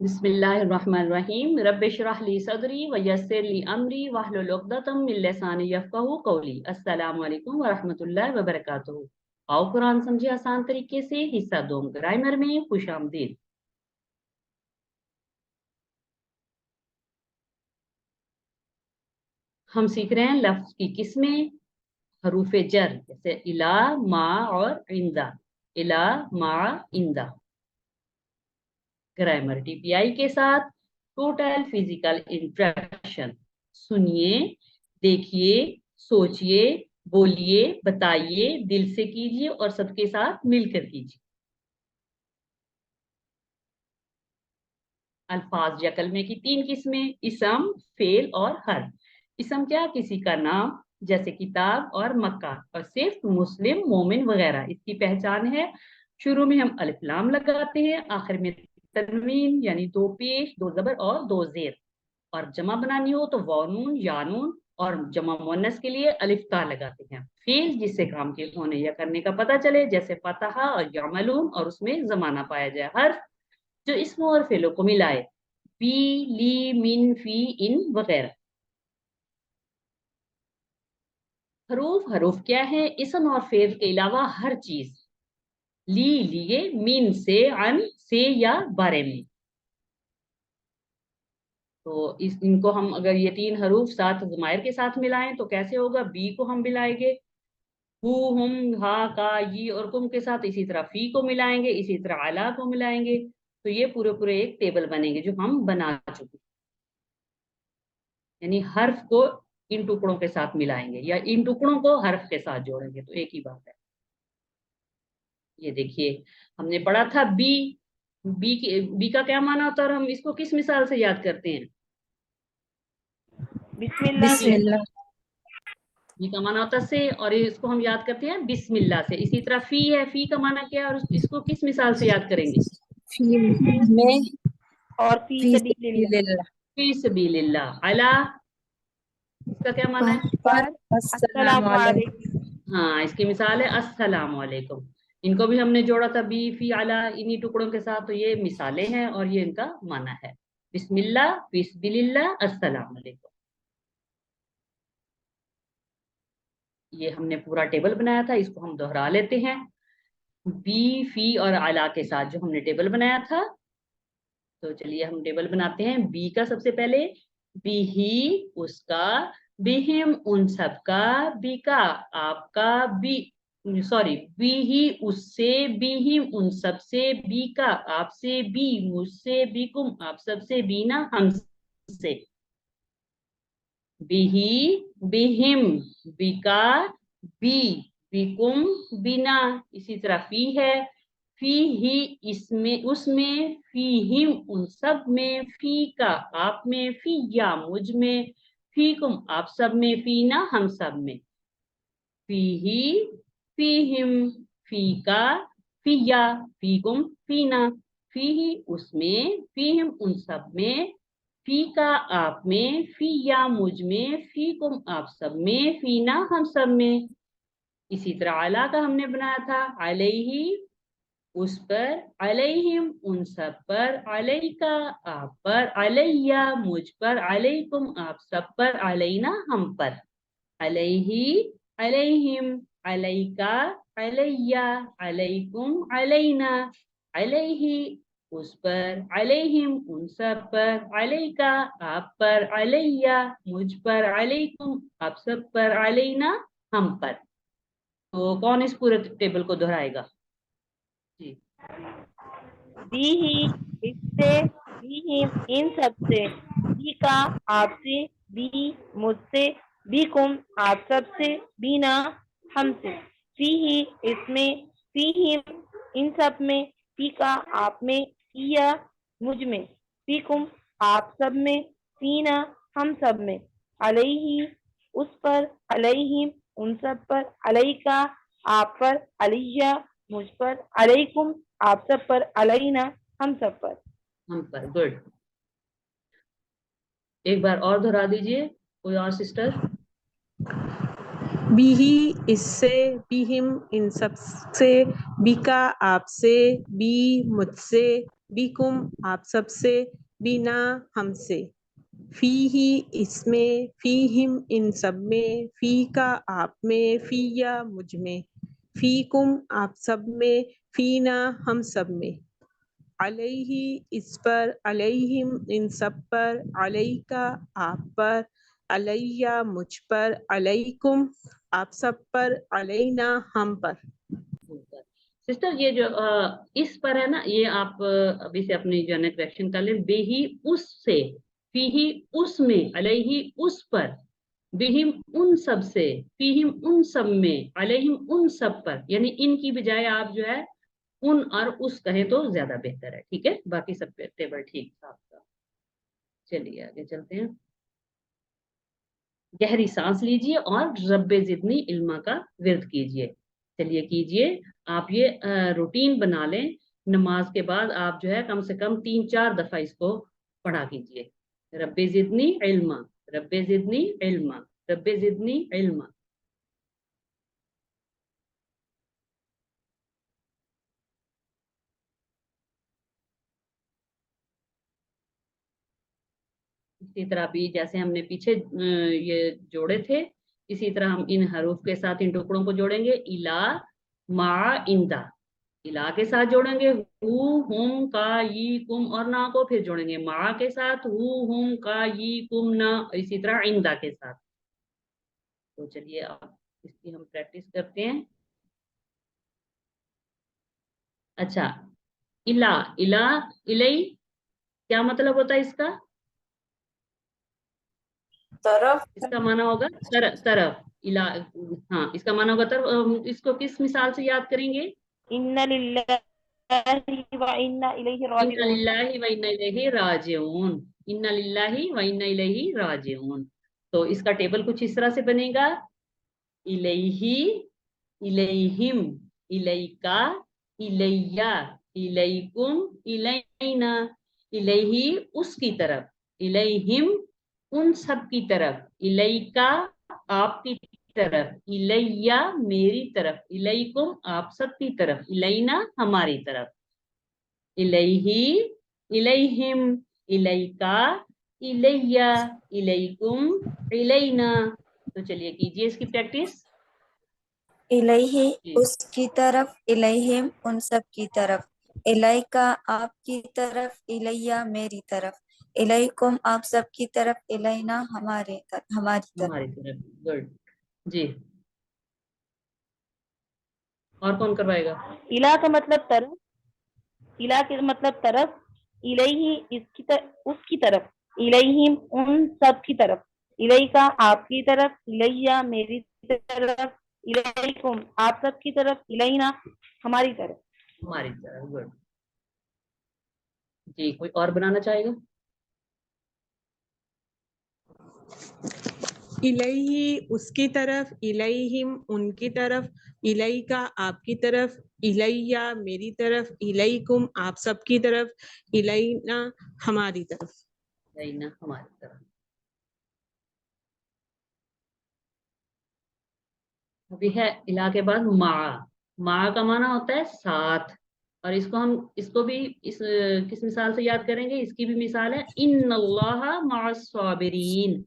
بسم اللہ الرحمن الرحیم. رب اشرح لی صدری ویسر لی امری واحلل عقدۃ من لسانی یفقہوا قولی. السلام علیکم ورحمۃ اللہ وبرکاتہ. آؤ قرآن سمجھے آسان طریقے سے حصہ دوم گرامر میں خوش آمدید. ہم سیکھ رہے ہیں لفظ کی قسمیں، حروف جر جیسے الا، ما اور عندہ. الا، ما، عندہ. گرامر ٹی پی آئی کے ساتھ ٹوٹل فزیکل انٹریکشن. سنیے، دیکھیے، سوچئے، بولیے، بتائیے، دل سے کیجیے اور سب کے ساتھ مل کر کیجیے. الفاظ یا کلمے کی 3 قسمیں: اسم، فعل اور حرف. اسم کیا؟ کسی کا نام جیسے کتاب اور مکہ اور صرف مسلم، مومن وغیرہ. اس کی پہچان ہے شروع میں ہم الف لام لگاتے ہیں، آخر میں تنوین یعنی 2 پیش، 2 زبر اور 2 زیر. اور جمع بنانی ہو تو واو نون، یا نون، اور جمع مؤنث کے لیے الف تا لگاتے ہیں. فعل جس سے کام کے ہونے یا کرنے کا پتہ چلے جیسے فتح اور یعملون اور اس میں زمانہ پایا جائے. حرف جو اسم اور فعلوں کو ملائے، بی، لی، من، فی، ان وغیرہ. حروف کیا ہے؟ اسم اور فعل کے علاوہ ہر چیز. لی لیے، من سے، عن سے یا بارے میں. تو ان کو ہم اگر یہ 3 حروف ساتھ ضمائر کے ساتھ ملائیں تو کیسے ہوگا؟ بی کو ہم ملائیں گے ہو، ہم، ہا، کا، یہ اور کم کے ساتھ. اسی طرح فی کو ملائیں گے، اسی طرح علا کو ملائیں گے. تو یہ پورے ایک ٹیبل بنیں گے جو ہم بنا چکے. یعنی حرف کو ان ٹکڑوں کے ساتھ ملائیں گے یا ان ٹکڑوں کو حرف کے ساتھ جوڑیں گے تو ایک ہی بات ہے. یہ دیکھیے ہم نے پڑھا تھا بی. بی کا کیا معنی ہوتا ہے اور ہم اس کو کس مثال سے یاد کرتے ہیں؟ بسم اللہ بسم سے. اللہ. بی کا معنی ہوتا ہے سے، اور اس کو ہم یاد کرتے ہیں بسم اللہ سے. اسی طرح فی ہے، فی کا معنی کیا ہے اور اس کو کس مثال سے یاد کریں گے؟ فی میں اور فی فی سبیل سبیل اللہ. اللہ. فی سبیل اللہ. علا، اس کا کیا معنی ہے؟ پر السلام السلام علیکم. علیکم. ہاں، اس کی مثال ہے السلام علیکم. ان کو بھی ہم نے جوڑا تھا بی، فی، علا انہی ٹکڑوں کے ساتھ. تو یہ مثالیں ہیں اور یہ ان کا معنی ہے. بسم اللہ، فی سبیل اللہ، السلام علیکم. یہ ہم نے پورا ٹیبل بنایا تھا، اس کو ہم دہرا لیتے ہیں. بی، فی اور علا کے ساتھ جو ہم نے ٹیبل بنایا تھا، تو چلیے ہم ٹیبل بناتے ہیں. بی کا سب سے پہلے بی ہی، اس کا. بہم، ان سب کا. بی کا، آپ کا. بی سوری بی ہی، اس سے. بہم، ان سب سے. بی کا، آپ سے. بی، مجھ سے. بیکم، آپ سب سے. بینا، ہم سے. بہی، بہم، بیکا، بی، بیکم، بینا. اسی طرح فی ہے. فی ہی، اس میں. فی ہم، ان سب میں. فی کا، آپ میں. فی یا، مجھ میں. فی کم، آپ سب میں. فینا، ہم سب میں. فی ہی، فی ہم، فی کا، فی یا، فی کم، فینا. فی ہی، اس میں. فی ہم، ان سب میں. فی کا، آپ میں. فی یا، مجھ میں. فی کم، آپ سب میں. فینا، ہم سب میں. اسی طرح علا کا ہم نے بنایا تھا. علیہ، اس پر. علیہم، ان سب پر. علیکا، آپ پر. علیہ، مجھ پر. علیکم، آپ سب پر. علینا، ہم پر. علیہ، علیہم، علیکا، علیہ، علیکم، علینا. علیہ، उस पर, अलैहिम उन सब पर, अलैका आप पर, अलैया मुझ पर, अलैकुम आप सब पर, अलैना हम पर। तो कौन इस पूरे टेबल को दोहराएगा? जी। बी ही इससे, बी ही इन सब से, बी का आपसे, बी मुझसे, बी कुम आप सब से, बीना हमसे, फी ही इसमें, फी ही इन सब में, फी का आप में, फिया मुझ में, फी कुम आप सब में, फीना हम सब में, अलैहि उस पर, अलैहिम उन सब पर, अलैका आप पर, अलैया मुझ पर, अलैकुम आप सब पर, अलैना हम सब पर। हम पर, गुड। एक बार और दोहरा दीजिए, कोई और सिस्टर? बीही इससे, बीहिम इन सब से, बीका आपसे, बी मुझसे, बीकुम आप सब से, बीना हमसे, फीही इसमें, फीहिम इन सब में, फी का आप में, फीया मुझ में, फीकुम आप सब में, फीना हम सब में, अलैहि इस पर, अलैहिम इन सब पर, अलैका आप पर, अलैया मुझ पर, अलैकुम आप सब पर, अलैना हम पर। सिस्टर ये जो इस पर है ना, ये आप अभी से अपनी जो है करेक्शन कर लें। बेही उससे, फीही उसमें, अलैहि उस पर, बिहिम उन सब से, फीहिम उन सब में, अलैहिम उन सब पर, यानी इनकी बजाय आप जो है उन और उस कहें तो ज्यादा बेहतर है। ठीक है, बाकी सब टेबल ठीक था आपका। चलिए आगे चलते हैं। गहरी सांस लीजिए और रब्बे जिदनी इल्मा का विर्द कीजिए। चलिए कीजिए। आप ये रूटीन बना लें, नमाज के बाद आप जो है कम से कम 3-4 दफा इसको पढ़ा कीजिए। रब्बे जिदनी इल्मा, रब्बे जिदनी इल्मा, रब्बे जिदनी इल्मा। इसी तरह भी जैसे हमने पीछे ये जोड़े थे, इसी तरह हम इन हरूफ के साथ इन टुकड़ों को जोड़ेंगे। इला, मा, इंदा। इला के साथ जोड़ेंगे हु, हुम, का, यी, कुम और ना को, फिर जोड़ेंगे मा के साथ हु, हुम, का, यी, कुम, ना, इसी तरह इंदा के साथ। तो चलिए अब इसकी हम प्रैक्टिस करते हैं। अच्छा, इला, इला, इलई क्या मतलब होता है इसका? तरफ। इसका माना होगा तरफ। इला, हाँ, इसका माना होगा तरफ। इसको किस मिसाल से याद करेंगे? इन्ना लिल्लाहि व इन्ना इलैहि इन्ना राजिऊन। लिल्लाहि व इन्ना इलैहि राजिऊन। इन्ना लिल्लाहि व इन्ना इलैहि राजिऊन। तो इसका टेबल कुछ इस तरह से बनेगा। इलैहि, इलैहिम, इलैका, इलैया, इलैकुम, इलैना। इलैहि उसकी तरफ, इलैहिम उन सब की तरफ, इलैका आपकी तरफ, इलैया मेरी तरफ, इलैकुम आप सब की तरफ, इलैना हमारी तरफ। इलैहि, इलैहिम, इलैका, इलैया, इलैकुम, इलैना। तो चलिए कीजिए इसकी प्रैक्टिस। इलैहि जी, उसकी तरफ, इलैहिम उन सब की तरफ, इलैका आपकी तरफ, इलैया मेरी तरफ, इलैकुम आप सब की तरफ, इलैना हमारी तरफ। हमारी तरफ, गुड। जी, और कौन करवाएगा? इला का मतलब तरफ, इला के मतलब तरफ, इलैहि इसकी उसकी तरफ, इलैहिम उन सब की तरफ, इलैका आपकी तरफ, इलैया मेरी तरफ, इलैकुम आप सब की तरफ, इलैना हमारी तरफ। हमारी तरफ, गुड। जी, कोई और बनाना चाहेगा? इलैहि उसकी तरफ, इलैहिम उनकी तरफ, इलैका आपकी तरफ, इलैया मेरी तरफ, इलैकुम आप सबकी तरफ, इलैना हमारी तरफ। इलैना हमारी तरफ। अभी है इला के बाद मा। मा का माना होता है साथ। और इसको हम, इसको भी इस किस मिसाल से याद करेंगे? इसकी भी मिसाल है, इन्नल्लाहा मअस साबिरीन।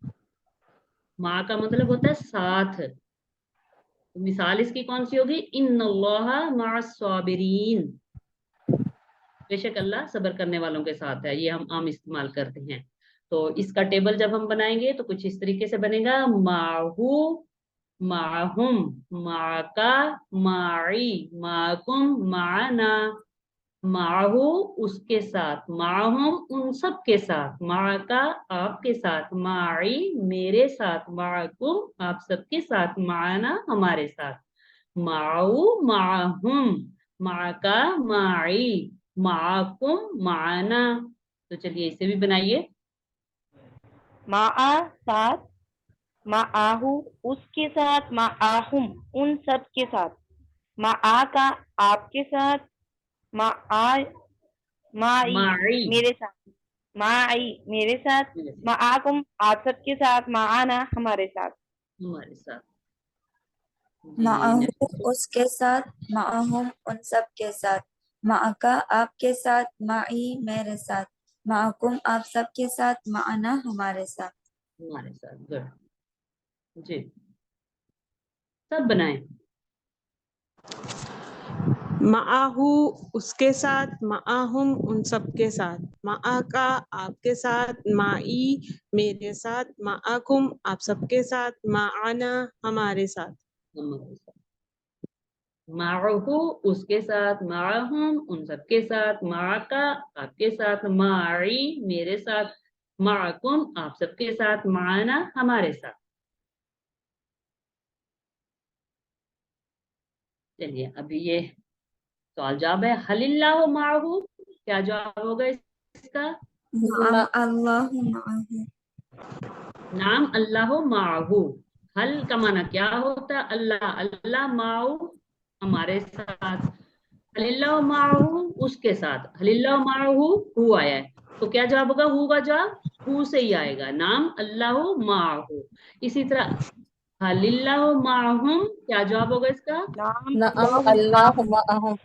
मा का मतलब होता है साथ। तो मिसाल इसकी कौन सी होगी? इन्नल्लाहा मअस साबिरीन। بے شک اللہ صبر کرنے والوں کے ساتھ ہے، یہ ہم عام استعمال کرتے ہیں. تو اس کا ٹیبل جب ہم بنائیں گے تو کچھ اس طریقے سے بنے گا، ماہو معہم معکا معی معکم معنا. معہو اس کے ساتھ، معہم ان سب کے ساتھ، معکا آپ کے ساتھ، معی میرے ساتھ، معکم آپ سب کے ساتھ، معنا ہمارے ساتھ. معو معہم معکا معی معکم معنا. تو چلیے اسے بھی بنائیے. معا ساتھ، معاہو اس کے ساتھ، معاہم ان سب کے ساتھ، معا کا آپ کے ساتھ، معا معی معی میرے ساتھ، معی میرے ساتھ، معاکم آپ سب کے ساتھ، معانا ہمارے ساتھ. ہمارے ساتھ. جی معہو next. اس کے ساتھ، معہم ان سب کے ساتھ، معکا آپ کے ساتھ، معی میرے ساتھ، معکم آپ سب کے ساتھ، معنا ہمارے ساتھ. ہمارے ساتھ. گڈ. جی سب بنائیں. معاہو اس کے ساتھ، معاہم ان سب کے ساتھ، معاکا آپ کے ساتھ، معی میرے ساتھ، معاکم آپ سب کے ساتھ، معانا ہمارے ساتھ. ہمارے ساتھ. معہو اس کے ساتھ، معہم ان سب کے ساتھ، معکا آپ کے ساتھ، معی میرے ساتھ، معکم آپ سب کے ساتھ، معنا ہمارے ساتھ. چلیے ابھی یہ سوال جواب ہے. حل اللہ معہو، کیا جواب ہوگا اس کا؟ اللہ معہو. نعم اللہ معہو. حل کا معنی کیا ہوتا ہے؟ اللہ، اللہ معہو ہمارے ساتھ، حل اللہ معہو اس کے ساتھ. حل اللہ معہو ہو آیا ہے تو کیا جواب ہوگا؟ ہو کا جواب ہو سے ہی آئے گا. نعم اللہ معہو. اسی طرح حل اللہ معہم، کیا جواب ہوگا اس کا؟ نعم نعم اللہ معہم. معہم.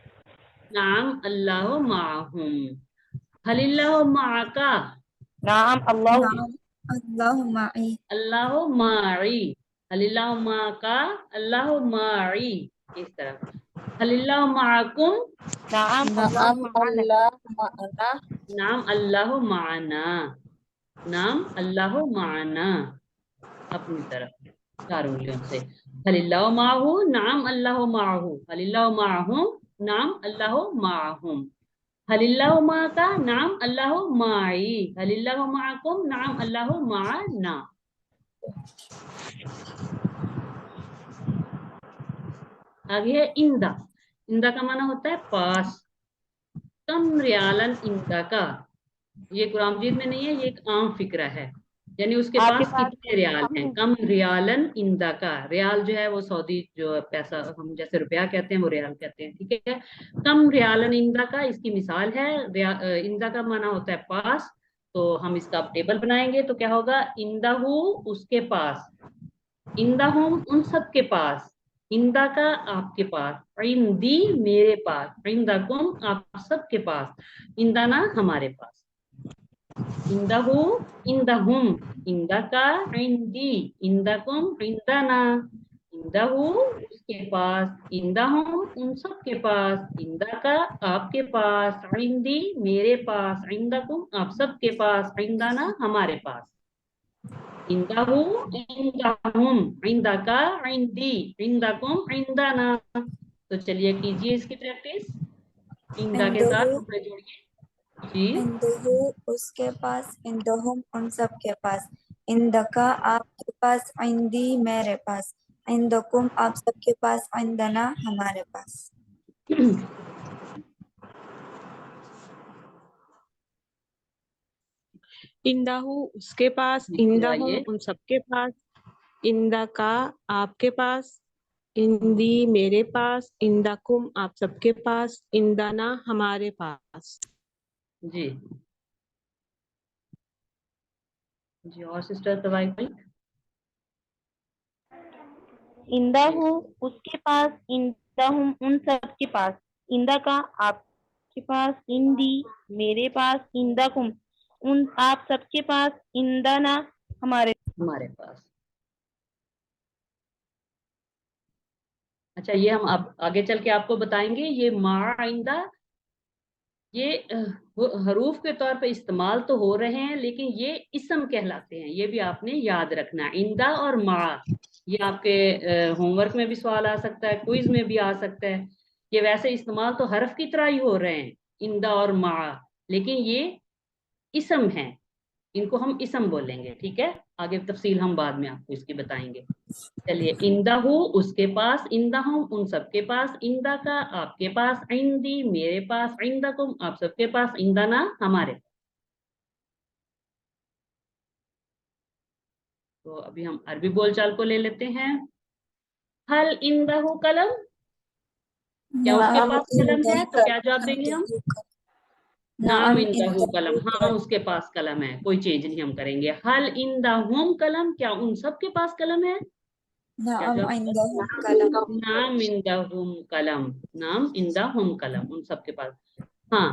نعم اللہ معہم. حل اللہ معکا، نعم اللہ نعم اللہ معی. اللہ معی. حل اللہ معکا اللہ معی. اس طرح حل اللہ معکم، نعم اللہ نعم معنا. اللہ معنا. نعم اللہ معنا. نعم اللہ معنا اپنی طرف چار انگلیوں سے. حل اللہ معہو، نعم اللہ معہو. حل اللہ معہم، نعم اللہ معہم. حل اللہ معکا، نعم اللہ معی. حل اللہ معکم، نعم اللہ معنا. آگے ہے اندہ. اندہ کا معنی ہوتا ہے پاس. کم ریالن اندہ کا، یہ قرآن مجید میں نہیں ہے، یہ ایک عام فکرہ ہے، یعنی اس کے آپ کے پاس پاس کتنے ریال ہیں. کم ریالن اندہ کا، ریال جو ہے وہ سعودی جو پیسہ ہم جیسے روپیہ کہتے ہیں وہ ریال کہتے ہیں، ٹھیک ہے. کم ریالن اندہ کا اس کی مثال ہے. اندہ کا معنی ہوتا ہے پاس. تو ہم اس کا ٹیبل بنائیں گے تو کیا ہوگا؟ اندہ اس کے پاس، اندہم ان سب کے پاس، اندہ کا آپ کے پاس، عندی میرے پاس، عندکم آپ سب کے پاس، اندنا ہمارے پاس. اندہو اندہم، اندہ کا عندی، اندکم عندنا. اندہو اس کے پاس، اندہم ان سب کے پاس، اندہ کا آپ کے پاس، عندی میرے پاس، عندکم آپ سب کے پاس، عندنا ہمارے پاس. عندہو عندہم، عندہ کا عندی، عندکم عندنا. تو چلیے کیجئے اس کی پریکٹس. عندہ کے ساتھ اندہو کپڑے جوڑیے. جی اندہو اس کے پاس، اندہم ان سب کے پاس، اندکا آپ کے پاس، عندی میرے پاس، عندکم آپ سب کے پاس، عندنا ہمارے پاس. اندہو اس کے پاس، اندہم آئیے. ان سب کے پاس، اندہ کا آپ کے پاس، اندی میرے پاس، اندکم آپ سب کے پاس، اندنا ہمارے پاس. جی جی اور سسٹر طوائف. اندہ ہوں اس کے پاس، اندہ ہوں ان سب کے پاس، اندہ کا آپ کے پاس، اندی میرے پاس، اندہ کم ان آپ سب کے پاس، اندنا ہمارے. ہمارے پاس. اچھا یہ ہم اب آگے چل کے آپ کو بتائیں گے. یہ ما عندہ یہ حروف کے طور پہ استعمال تو ہو رہے ہیں لیکن یہ اسم کہلاتے ہیں، یہ بھی آپ نے یاد رکھنا. اندا اور مع، یہ آپ کے ہوم ورک میں بھی سوال آ سکتا ہے، کوئز میں بھی آ سکتا ہے. یہ ویسے استعمال تو حرف کی طرح ہی ہو رہے ہیں اندا اور مع، لیکن یہ اسم ہیں، ان کو ہم اسم بولیں گے. ٹھیک ہے، آگے تفصیل ہم بعد میں آپ کو اس کی بتائیں گے. چلیے، اندہ ہو اس کے پاس، اندہ ہم ان سب کے پاس، اندہ کا آپ کے پاس، عندی میرے پاس، عندکم آپ سب کے پاس، عندنا ہمارے پاس. تو ابھی ہم عربی بول چال کو لے لیتے ہیں. حل عندہ قلم، کیا اس کے نعم پاس قلم ہے؟ تو کیا جواب دیں گے ہم؟ نعم نعم عندہ قلم، عنده ہاں اس کے پاس قلم ہے، کوئی چینج نہیں ہم کریں گے. حل عندہم قلم، کیا ان سب کے پاس قلم ہے؟ کیا نعم جواب؟ عندهم قلم نام عندہم قلم، نام عندہم قلم، ان سب کے پاس. ہاں،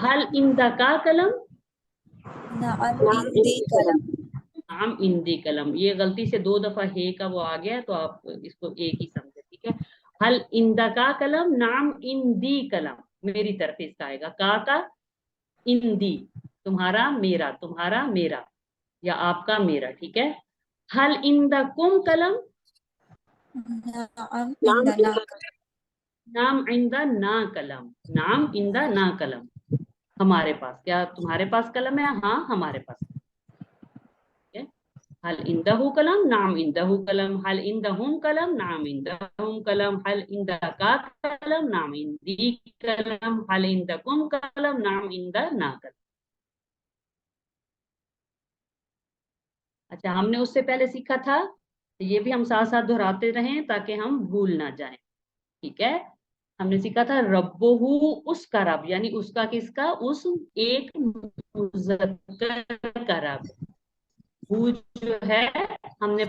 حل عندکا قلم، نعم عندي قلم نام عندی قلم. یہ غلطی سے 2 دفعہ ہے کا وہ آ گیا تو آپ اس کو ایک ہی سمجھے. ٹھیک ہے، حل عندکا قلم، نام عندی قلم، میری طرف اس کا آئے گا کا عندی، تمہارا میرا، تمہارا میرا، یا آپ کا میرا. ٹھیک ہے، حل عندکم قلم، نعم عندنا قلم نام عندہ نا قلم، نام عندہ نا قلم، ہمارے پاس. کیا تمہارے پاس قلم ہے؟ ہاں ہمارے پاس. ٹھیک ہے، حل عندہ قلم، نام عندہ قلم، حل عندہم قلم، نام عندہم قلم، حل عندکا قلم، نام عندی قلم، حل عندکم قلم، نام عندہ نا قلم. اچھا، ہم نے اس سے پہلے سیکھا تھا، یہ بھی ہم ساتھ ساتھ دہراتے رہیں تاکہ ہم بھول نہ جائیں. ٹھیک ہے، ہم نے سیکھا تھا ربہ، اس کا رب، یعنی اس کا کس کا؟ اس ایک مذکر کا رب. وہ جو ہے ہم نے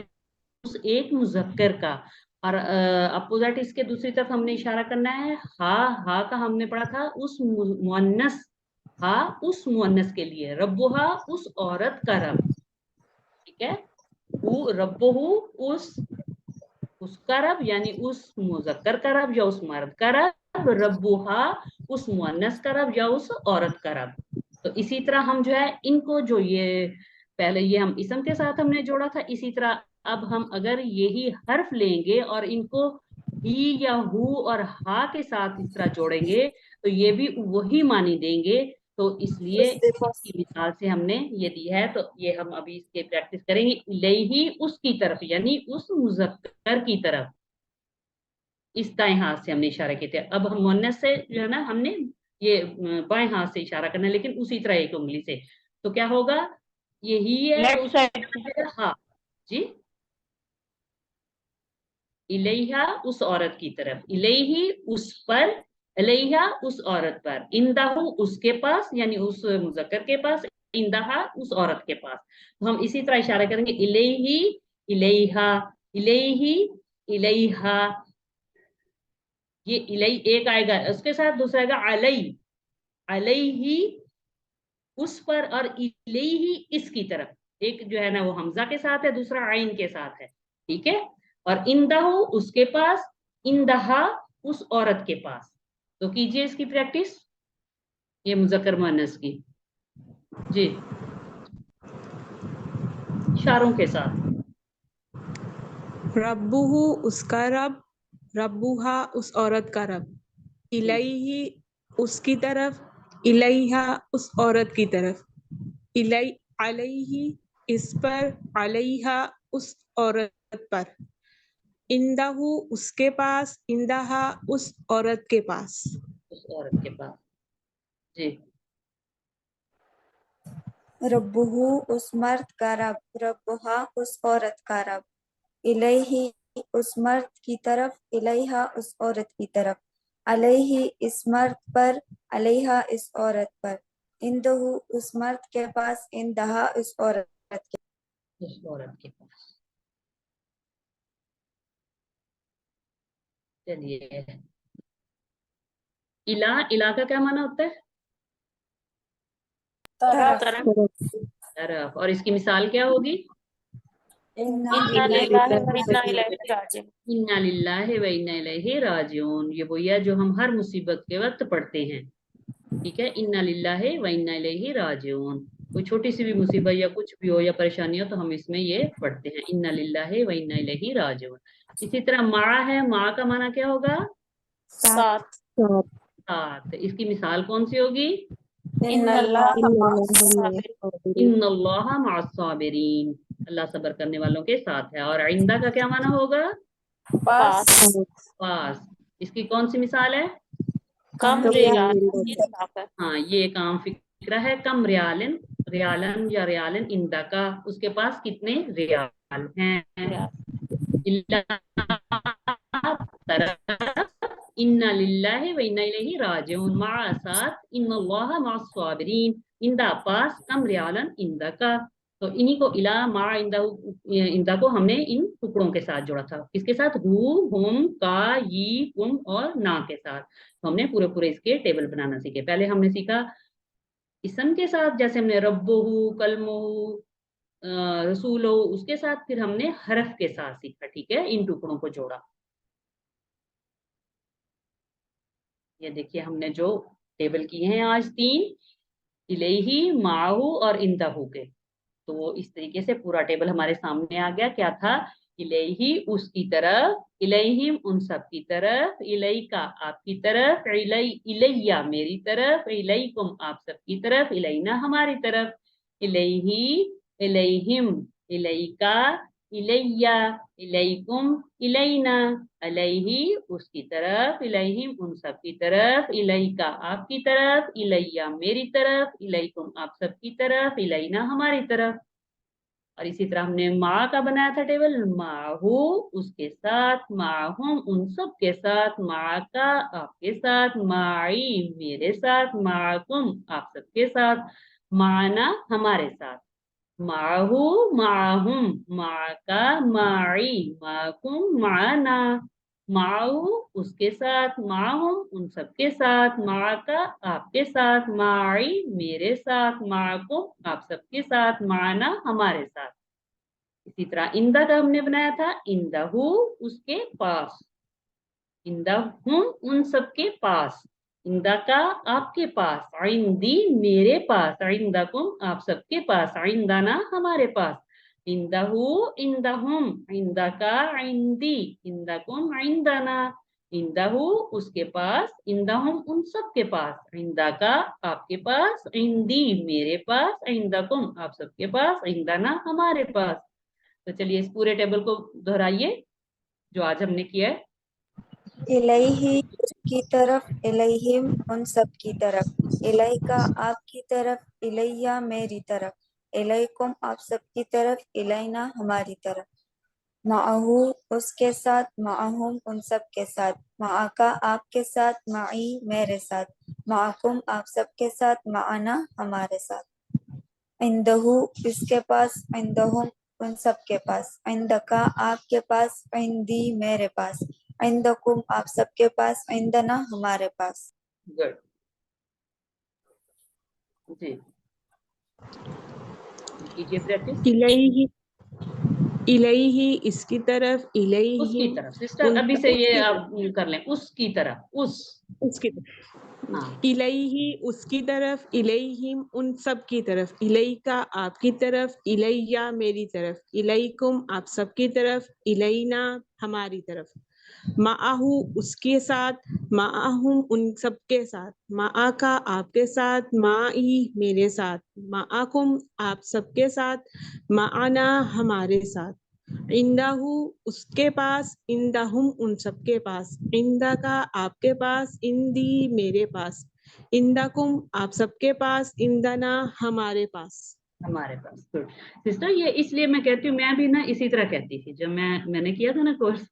اس ایک مذکر کا، اور اپوزٹ اس کے دوسری طرف ہم نے اشارہ کرنا ہے. ہا کا ہم نے پڑھا تھا اس مؤنث، ہا اس مؤنث کے لیے، ربہا اس عورت کا رب. ٹھیک ہے، وہ ربہ اس کا رب، یعنی اس مذکر کا رب یا اس مرد کا رب، ربوہا اس مؤنث کا رب یا اس عورت کا رب. تو اسی طرح ہم جو ہے ان کو، جو یہ پہلے یہ ہم اسم کے ساتھ ہم نے جوڑا تھا، اسی طرح اب ہم اگر یہی حرف لیں گے اور ان کو ہی یا ہو اور ہا کے ساتھ اس طرح جوڑیں گے تو یہ بھی وہی معنی دیں گے. تو اس لیے اس کی مثال سے ہم نے یہ دی ہے، تو یہ ہم ابھی اس کے پریکٹس کریں گے. الیہ اس کی طرف، یعنی اس مذکر کی طرف، اس دائیں ہاتھ سے ہم نے اشارہ کیے تھے. اب ہم مؤنث سے جو ہے نا ہم نے یہ بائیں ہاتھ سے اشارہ کرنا ہے، لیکن اسی طرح ایک انگلی سے. تو کیا ہوگا؟ یہی ہے تو لیفٹ سائڈ اس ہاں جی، الیہا اس عورت کی طرف، الیہ اس پر، الیہا اس عورت پر، اندہ اس کے پاس، یعنی اس مذکر کے پاس، اندہا اس عورت کے پاس. تو ہم اسی طرح اشارہ کریں گے، الیہ الیہا، الیہ الیہا. یہ الیہ ایک آئے گا اس کے ساتھ، دوسرا آئے گا علی، علیہ اس پر، اور الیہ اس کی طرف. ایک جو ہے نا وہ حمزہ کے ساتھ ہے، دوسرا عین کے ساتھ ہے. ٹھیک ہے، اور اندہ اس کے پاس، اندہا اس عورت کے پاس. تو کیجئے اس کی پریکٹس، یہ مذکر مؤنث کی. جی، اشاروں کے ساتھ. ربہ اس کا رب، ربوہا اس عورت کا رب، الیہ اس کی طرف، الیہا اس عورت کی طرف، علیہ اس پر، علیہا اس عورت پر، اندہ اس کے پاس، اندہا اس عورت کے پاس. اس عورت کے پاس. جی، ربہ اس مرد کا رب، ربہا اس عورت کا رب، الیہ اس مرد کی طرف، الیہا اس عورت کی طرف، علیہ اس مرد پر، علیہا اس عورت پر، اندہ اس مرد کے پاس، اندہا اس عورت کے اس عورت کے پاس. چلیے، الہ کا کیا معنی ہوتا ہے؟ طرف. طرف. اور اس کی مثال کیا ہوگی؟ انا انا للہ و انا الیہ راجعون. انا للہ و انا الیہ راجعون. یہ وہی ہے جو ہم ہر مصیبت کے وقت پڑھتے ہیں. ठीक है, इन्ना लिल्लाहि व इन्ना इलैहि राजिऊन। कोई छोटी सी भी मुसीबत या कुछ भी हो या परेशानी हो तो हम इसमें ये पढ़ते हैं, इन्ना लिल्लाहि व इन्ना इलैहि राजिऊन। इसी तरह माँ है, माँ का माना क्या होगा? सात। साथ। इसकी मिसाल कौन सी होगी? इन्नल्लाह इन्नल्लाह मअस-साबिरीन, अल्लाह सब्र करने वालों के साथ है। और आइंदा का क्या माना होगा? पास। पास। इसकी कौन सी मिसाल है? कम रियाल इंदाका। हाँ, ये एक आम फिक्रा है, कम रियालन, रियालन या रियालन इंदा का, उसके पास कितने रियाल हैं। इल्ला तरफ, इन्ना लिल्लाहि व इन्ना इलैहि राजिऊन, मा'a साथ, इन्नल्लाहा मअस साबिरीन, इंदा पास, कम रियालन इंदा का। तो इन्हीं को इला मा इंदा को हमने इन टुकड़ों के साथ जोड़ा था। किसके साथ? हु, हुम, का, यी, कुम और ना के साथ। तो हमने पूरे पूरे इसके टेबल बनाना सीखे। पहले हमने सीखा इसम के साथ, जैसे हमने रब्बुहु, कलमुहु, रसूलो, उसके साथ। फिर हमने हरफ के साथ सीखा, ठीक है, इन टुकड़ों को जोड़ा। ये देखिए हमने जो टेबल किए हैं आज 3, इलैहि, माहू और इंदहू के। तो इस तरीके से पूरा टेबल हमारे सामने आ गया। क्या था? इलैहि उसकी तरफ, इलैहिम उन सब की तरफ, इलैका आपकी तरफ, इलैया मेरी तरफ, इलैकुम आप सब की तरफ, इलैना हमारी तरफ, इलैहि, इलैहिम, इलैका, इलैया, इलैकुम, इलैना, इलैहि उसकी तरफ, इलैहिम उन सब की तरफ, इलैका आपकी तरफ, इलैया मेरी तरफ, इलैकुम आप सब की तरफ, इलैना हमारी तरफ। और इसी तरह हमने माँ का बनाया था टेबल, माहू उसके साथ, माहुम उन सब के साथ, माँ का आपके साथ, माई मेरे साथ, माकुम आप सबके साथ, माना हमारे साथ, माहू माहुम, माँ का, माई माकुम, माना, माऊ उसके साथ, माहुम उन सबके साथ, माँ का आपके साथ, माई मेरे साथ, माकुम आप सबके साथ, माना हमारे साथ। इसी तरह इंदा का हमने बनाया था, इंदहू उसके पास, इंदहुम उन सबके पास, इंदा का आपके पास, आइंदी मेरे पास, आइंदाकुम आप सबके पास, आइंदाना हमारे पास, इंदहू इंदहुम, इंदा का आइंदी, इंदाकुम आइंदाना, इंदहू उसके पास, इंदहुम उन सबके पास, इंदा का आपके पास, इंदी मेरे पास, इंदाकुम आप सबके पास, इंदाना हमारे पास। तो चलिए इस पूरे टेबल को दोहराइए जो आज हमने किया है। इलैहि उसकी तरफ, इलैहिम उन सब की तरफ, इलैका आपकी तरफ, इलैया मेरी तरफ, इलैकुम आप सब की तरफ, इलैना हमारी तरफ, माअहू उसके साथ, माअहुम उन सब के साथ, माअका आपके साथ, माई मेरे साथ, माअकुम आप सब के साथ, माअना हमारे साथ, इंदहू इसके पास, इंदहुम उन सब के पास, इंदका आपके पास, इंदी मेरे पास, इंदकुम आप सबके पास, इंदना हमारे पास। गुड जी, कीजिए प्रैक्टिस। इलैहि, इलैहि इसकी तरफ, उसकी इलैहिम तरफ सिस्टर, अभी से ये आप कर लें, उसकी तरफ, उसकी हाँ इलैहि उसकी तरफ, इलैहिम उन सब की तरफ, इलैका आपकी तरफ, इलैया मेरी तरफ, इलैकुम आप सब की तरफ, इलैना हमारी तरफ, माअहू उसके साथ, माअहुम उन सब के साथ, माअका आपके साथ, माई मेरे साथ, माअकुम आप सबके साथ, माअना हमारे साथ, इंदाहू उसके पास, इंदाहुम उन सबके पास, इंदा का आपके पास, इंदी मेरे पास, इंदाकुम आप सबके पास, इंदाना हमारे पास। हमारे पास। गुड सिस्टर, ये इसलिए मैं कहती हूँ, मैं भी ना इसी तरह कहती थी जब मैंने किया था ना कोर्स,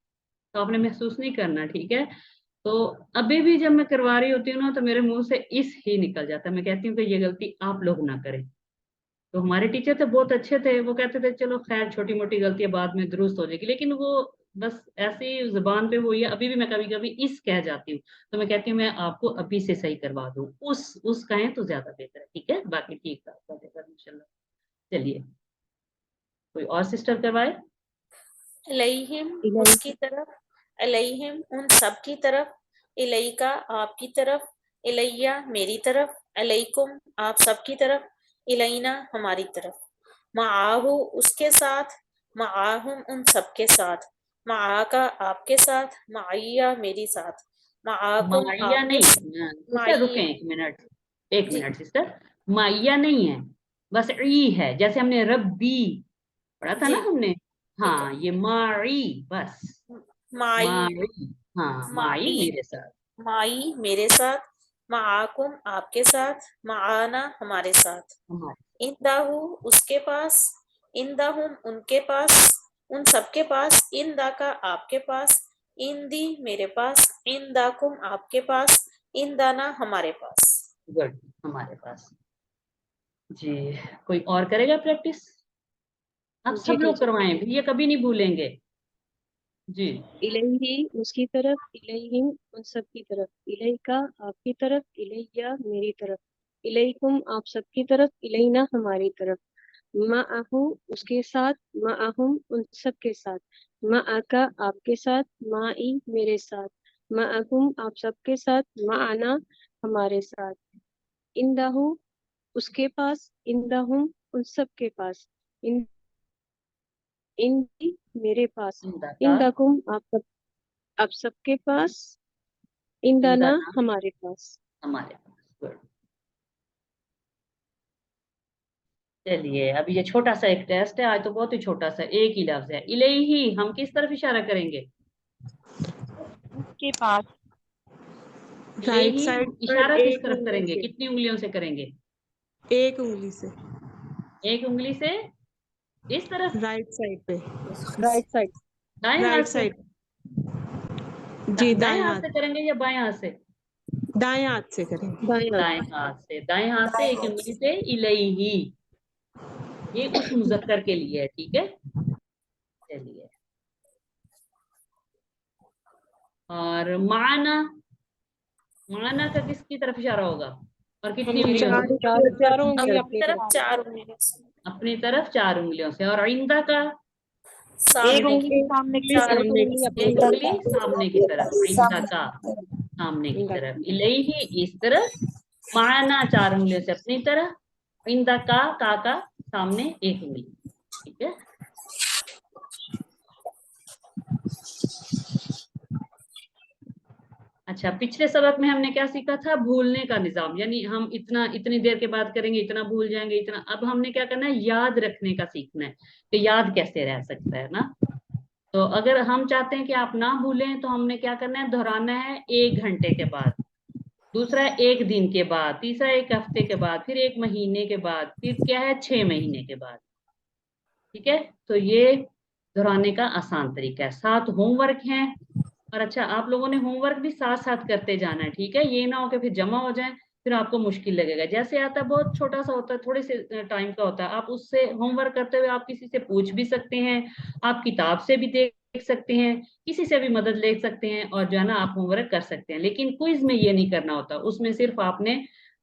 तो आपने महसूस नहीं करना, ठीक है। तो अभी भी जब मैं करवा रही होती हूँ ना, तो मेरे मुंह से इस ही निकल जाता है। मैं कहती हूँ कि ये गलती आप लोग ना करें। तो हमारे टीचर थे, बहुत अच्छे थे, वो कहते थे चलो खैर छोटी मोटी गलतियां बाद में दुरुस्त हो जाएगी, लेकिन वो बस ऐसी जुबान पे हुई है। अभी भी मैं कभी कभी इस कह जाती हूँ, तो मैं कहती हूँ मैं आपको अभी से सही करवा दूँ, उस कहें तो ज्यादा बेहतर है, ठीक है। बाकी ठीक था इंशाल्लाह। चलिए कोई और सिस्टर करवाए। इलैहिम उसकी तरफ, इलैहिम उन सब की तरफ, इलैका आपकी तरफ, इलैया मेरी तरफ, अलैकुम आप सबकी तरफ, इलैना हमारी तरफ, माआहू उसके साथ, माआहुम उन सबके साथ, माआका आपके साथ, माइया मेरी साथ, माआकुम माइया आपके नहीं, सिस्टर माइया रुकें एक मिनट, एक जी मिनट सिस्टर, माइया नहीं है, बस ई है, जैसे हमने रब्बी पढ़ा था जी ना हमने। ठीक है। हाँ ये माई, बस माई माई, हाँ माई माई मेरे साथ। माई मेरे साथ, माआकुम आपके साथ, माआना हमारे साथ, हमारे इंदाहू उसके पास, इंदाहुम उनके पास, उन सबके पास, इंदा का आपके पास, इंदी मेरे पास, इंदाकुम आपके पास, इंदाना हमारे पास। गुड, हमारे पास। जी, कोई और करेगा प्रैक्टिस? आप जी सब लोग टीचर। करवाएं भी, ये कभी नहीं भूलेंगे। जी इलैही उसकी तरफ, इलैहिम उन सब की तरफ, इलैका आपकी तरफ, इलैया मेरी तरफ, इलैकुम आप सबकी तरफ, इलैना हमारी तरफ, माअहू उसके साथ, माअहुम उन सब के साथ, माअका आपके साथ, माई मेरे साथ, माअकुम आप सबके साथ, माअना हमारे साथ, इंदाहू उसके पास, इंदाहुम उन सब के पास, इन इंदी मेरे पास, इंदा का, इंदाकुम आप सबके पास, इंदा इंदाना ना हमारे पास। हमारे पास। गुड। चलिए अभी ये छोटा सा एक टेस्ट है, आज तो बहुत ही छोटा सा, एक ही लफ्ज है, इलेही हम किस तरफ इशारा करेंगे? के पास। राइट इलेही साइड हम पर इशारा किस एक तरफ उंगली करेंगे, से, कितनी उंगलियों से करेंगे? एक उंगली से, एक उंगली से इस तरफ, राइट साइड पे, राइट साइड। दाएं हाथ राइट से, साइड, जी दाएं दाएं हाथ हाथ, से करेंगे या बाएं हाथ से? दाएं हाथ से करें। बाएं हाथ। दाएं हाथ से, दाएं हाथ से दाएं एक हाथ उंगली से। से इलेही, ये उस मुजक्कर के लिए है, ठीक है। चलिए, और माना, माना का किसकी तरफ इशारा होगा और कितनी उंगलियों से? चारों उंगली अपनी अपनी तरफ तरफ। चार उंगलियों से, अपनी तरफ 4 उंगलियों से। और आइंदा का एक सामने उंगली की सामने की चार एक तरफ। उंगली अपनी एक इंदा तरफ। का उंगली सामने की तरफ, आइंदा सामने का की तरफ। सामने की इंदा तरफ, इलेही इस तरफ, माना 4 उंगलियों से अपनी तरफ, आइंदा का सामने एक उंगली, ठीक है। अच्छा, पिछले सबक में हमने क्या सीखा था? भूलने का निजाम, यानी हम इतना इतनी देर के बाद करेंगे, इतना भूल जाएंगे, इतना। अब हमने क्या करना है? याद रखने का सीखना है कि याद कैसे रह सकता है ना। तो अगर हम चाहते हैं कि आप ना भूलें तो हमने क्या करना है? दोहराना है 1 घंटे के बाद, दूसरा 1 दिन के बाद, तीसरा 1 हफ्ते के बाद, फिर 1 महीने के बाद, फिर क्या है 6 महीने के बाद, ठीक है। तो ये दोहराने का आसान तरीका है। 7 होमवर्क हैं। और अच्छा, आप लोगों ने होमवर्क भी साथ साथ करते जाना है, ठीक है। ये ना हो कि फिर जमा हो जाए, फिर आपको मुश्किल लगेगा। जैसे आता है, बहुत छोटा सा होता है, थोड़े से टाइम का होता है, आप उससे होमवर्क करते हुए आप किसी से पूछ भी सकते हैं, आप किताब से भी देख सकते हैं, किसी से भी मदद ले सकते हैं, और जो है ना आप होमवर्क कर सकते हैं। लेकिन क्विज में ये नहीं करना होता, उसमें सिर्फ आपने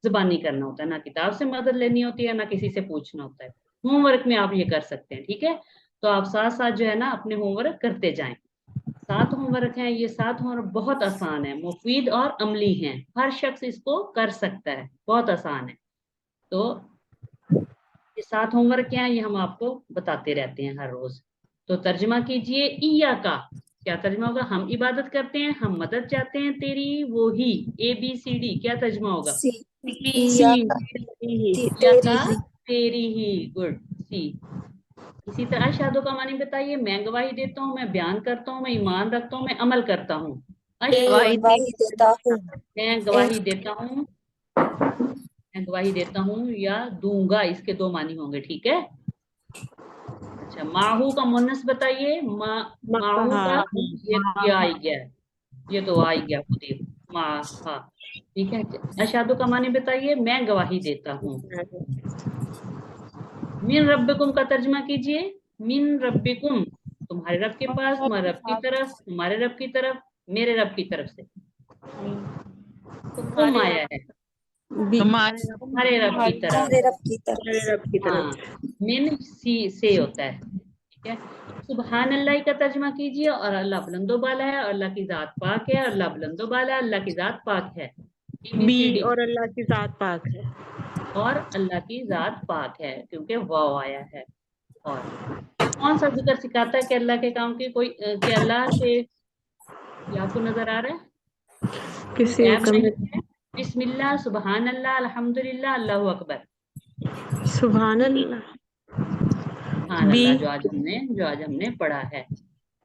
जुबानी करना होता है, ना किताब से मदद लेनी होती है, ना किसी से पूछना होता है। होमवर्क में आप ये कर सकते हैं, ठीक है। तो आप साथ साथ जो है ना अपने होमवर्क करते जाएं। 7 होमवर्क हैं, ये 7 होमवर्क बहुत आसान है, मुफीद और अमली हैं, हर शख्स इसको कर सकता है, बहुत आसान है। तो ये 7 होमवर्क क्या है, ये हम आपको बताते रहते हैं हर रोज। तो तर्जमा कीजिए, ईया का क्या तर्जमा होगा? हम इबादत करते हैं, हम मदद चाहते हैं तेरी, वो ही, ABCD क्या तर्जमा होगा? सी सी, इया का ईया तेरी का ही। तेरी ही, गुड, सी। इसी तरह शहादों का मानी बताइए। मैं गवाही देता हूँ, मैं बयान करता हूँ, मैं ईमान रखता हूँ, मैं अमल करता हूँ। ए गवाही देता हूँ। मैं गवाही देता हूँ, मैं गवाही देता हूँ या दूंगा, इसके 2 मानी होंगे, ठीक है। अच्छा, माहू का मुन्नस बताइए। माहू हाँ, का, ये आ ही गया, ये तो आ ही गया खुद ही, माहा, ठीक है। अशादो का मानी बताइए। मैं गवाही देता हूँ। मिन रब्बिकुम का तर्जमा कीजिए। मिन रब्बिकुम, तुम्हारे रब के पास, तुम्हारे रब की तरफ, तुम्हारे रब की तरफ, मेरे रब की तरफ से। कुम तुम्हारे आया रब है, बी, तुम्हारे रब की तरफ। हमारे रब की तरफ मेरे से। रब की हाँ, तरफ। मिन से होता है, ठीक है। सुबहान अल्लाह का तर्जमा कीजिए। और अल्लाह बुलंदो बाला है, और अल्लाह की जात पाक है, अल्लाह बुलंदो बाला है, अल्लाह की जात पाक है। بی ABCD اور اللہ کی ذات پاک ہے. اور اللہ کی ذات پاک ہے کیونکہ واو آیا ہے. اور کون سا ذکر سکھاتا ہے کہ اللہ کے کام کی کوئی کہ اللہ کے یہ آپ کو نظر آ رہا ہے کوئی کسی ایپ کمرے نہیں ہے. بسم اللہ سبحان اللہ الحمدللہ اللہ اکبر. سبحان اللہ. سبحان بی اللہ جو آج ہم نے پڑھا ہے.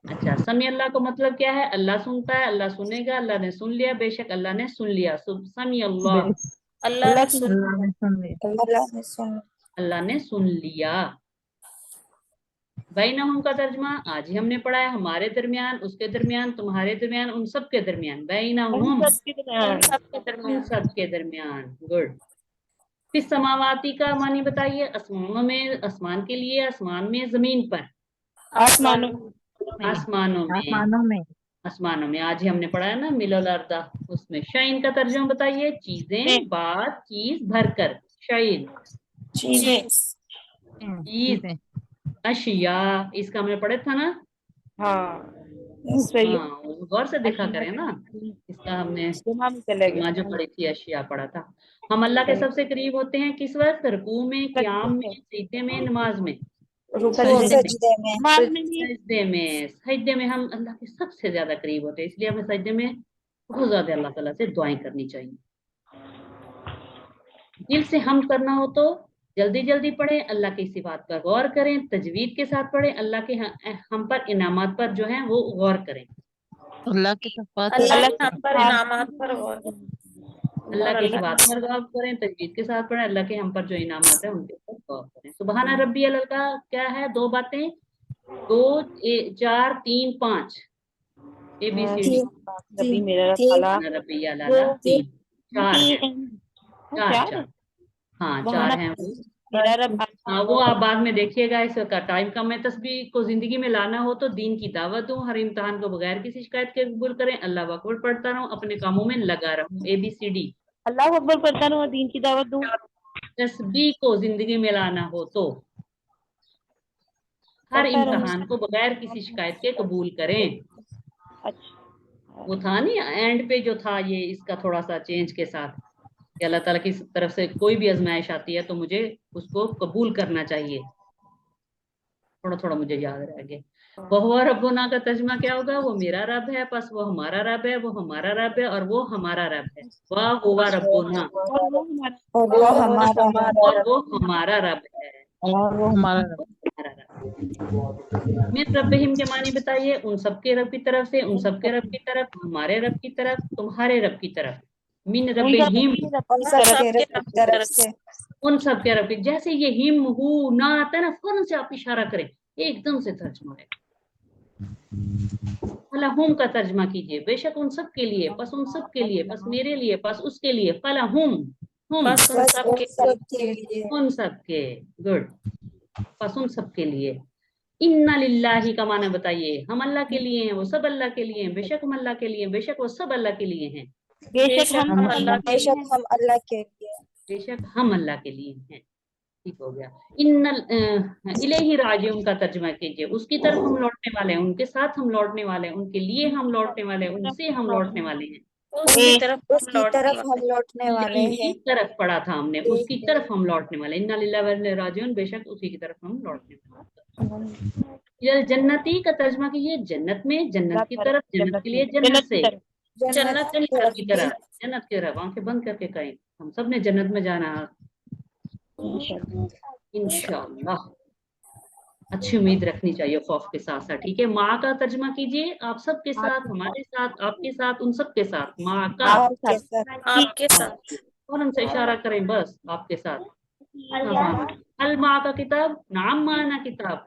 اچھا سمیع اللہ کا مطلب کیا ہے؟ اللہ سنتا ہے، اللہ سنے گا، اللہ نے سن لیا، بے شک اللہ نے سن لیا. سمیع اللہ اللہ نے سن اللہ نے سن لیا. اللہ نے سن اللہ نے سن لیا. بینہم کا ترجمہ آج ہی ہم نے پڑھا ہے. ہمارے درمیان، اس کے درمیان، تمہارے درمیان، ان سب کے درمیان. بینہم ان سب کے ان درمیان. سب کے درمیان. گڈ. پھر سماواتی کا معنی بتائیے. آسمانوں میں، آسمان کے لیے، آسمان میں، زمین پر. آسمانوں آسمانوں میں، آسمانوں میں. آسمانوں میں آج ہی ہم نے پڑھا ہے نا مل الارض. اس میں شعین کا ترجمہ بتائیے. چیزیں، بات، چیز بھر کر. شعین چیز. چیز. اشیاء اس کا ہم نے پڑھا تھا نا. ہاں صحیح. ہاں غور سے دیکھا کریں نا. اس کا ہم نے جمع جو پڑھی تھی اشیاء پڑھا تھا. ہم اللہ کے سب سے قریب ہوتے ہیں کس وقت؟ رکوع میں، قیام میں، سجدے میں، نماز میں. سجدے میں. سجدے میں، سجدے میں ہم اللہ کے سب سے زیادہ قریب ہوتے ہیں. اس لیے ہمیں سجدے میں بہت زیادہ اللہ تعالیٰ سے دعائیں کرنی چاہیے. دل سے ہم کرنا ہو تو جلدی جلدی پڑھیں، اللہ کی صفات پر غور کریں، تجوید کے ساتھ پڑھیں، اللہ کے ہم پر انعامات پر جو ہیں وہ غور کریں. اللہ کے صفات اللہ کے ہم پر انعامات پر غور. اللہ کی صفات پر غور کریں، تجوید کے ساتھ پڑھیں، اللہ کے ہم پر جو انعامات ہیں ان کے اوپر غور کریں. سبحان ربی اللہ کا کیا ہے؟ دو باتیں. 2 4 3 5 ABCD. ربی میرا سبحان ربی الاعلیٰ 3 4 ہے. چار ہاں 4 ہیں وہ. میرا رب. ہاں وہ آپ بعد میں دیکھیے گا. اس کا ٹائم کم ہے. تسبیح کو زندگی میں لانا ہو تو دین کی دعوت دوں، ہر امتحان کو بغیر کسی شکایت کے قبول کریں، اللہ اکبر پڑھتا رہوں، اپنے کاموں میں لگا رہوں. ABCD. اللہ اکبر پڑھتا رہوں، دین کی دعوت دوں. تسبیح کو زندگی میں لانا ہو تو ہر امتحان کو بغیر کسی شکایت کے قبول کریں. وہ تھا نہیں اینڈ پہ جو تھا یہ اس کا تھوڑا سا چینج کے ساتھ کہ اللہ تعالیٰ کی طرف سے کوئی بھی آزمائش آتی ہے تو مجھے اس کو قبول کرنا چاہیے. تھوڑا تھوڑا مجھے یاد رہ گیا. وہ ربنا کا ترجمہ کیا ہوگا؟ وہ میرا رب ہے، پس وہ ہمارا رب ہے، وہ ہمارا رب ہے، اور وہ ہمارا رب ہے. واہ ہوا ربنا، اور وہ ہمارا اور وہ ہمارا رب ہے. اور وہ ہمارا رب. من ربہم کے معنی بتائیے. ان سب کے رب کی طرف سے، ان سب کے رب کی طرف، ہمارے رب کی طرف، تمہارے رب کی طرف. من ربہم ان سب کے رب کی طرف سے. ان سب کے رب کی. جیسے یہ ہم ہو نہ آتا ہے نا فوراً سے آپ اشارہ کریں، ایک دم سے ترجمہ ہے. فلہم کا ترجمہ کیجئے. بے شک ان سب کے لیے، پس ان سب کے لیے، پس میرے لیے، پس اس کے لیے. فلہم ہم بس ان بس سب ان کے سب کے لیے. ان سب کے. گڈ. پس ان سب کے لیے. اِنَّ لِلَّهِ کا معنی بتائیے. ہم اللہ کے لیے ہیں، وہ سب اللہ کے لیے ہیں. بے شک ہم اللہ کے لیے ہیں، بے شک وہ سب اللہ کے لیے ہیں. بے شک ہم اللہ بے شک ہم اللہ کے لیے. بے شک ہم اللہ کے لیے ہیں. ٹھیک ہو گیا. الیہ راجعون کا ترجمہ کیجئے. اس کی طرف ہم لوٹنے والے ہیں، ان کے ساتھ ہم لوٹنے والے ہیں، ان کے لیے ہم لوٹنے والے ہیں، ان سے ہم لوٹنے والے ہیں. اس کی طرف اس کی طرف ہم لوٹنے والے ہیں. کی طرف پڑھا تھا ہم نے، اس کی طرف ہم لوٹنے والے. اِنَّ لِلَّهِ وَإِنَّا إِلَيْهِ راجعون. بے شک اسی کی طرف ہم لوٹنے والے. یہ جنتی کا ترجمہ کیجیے. جنت میں، جنت کی طرف، جنت کے لیے، جنت سے. جنت کی طرف، جنت کی طرف. آنکھیں بند کر کے کہیں ہم سب نے جنت میں جانا انشاءاللہ. اچھی امید رکھنی چاہیے خوف کے ساتھ ساتھ. ٹھیک ہے. ماں کا ترجمہ کیجیے. آپ سب کے ساتھ، ہمارے ساتھ، آپ کے ساتھ، ان سب کے ساتھ. ماں کا آپ کے ساتھ. آپ کے ساتھ. فوراً سے اشارہ کریں بس آپ کے ساتھ. الماء کا کتاب، نعم معنا کتاب،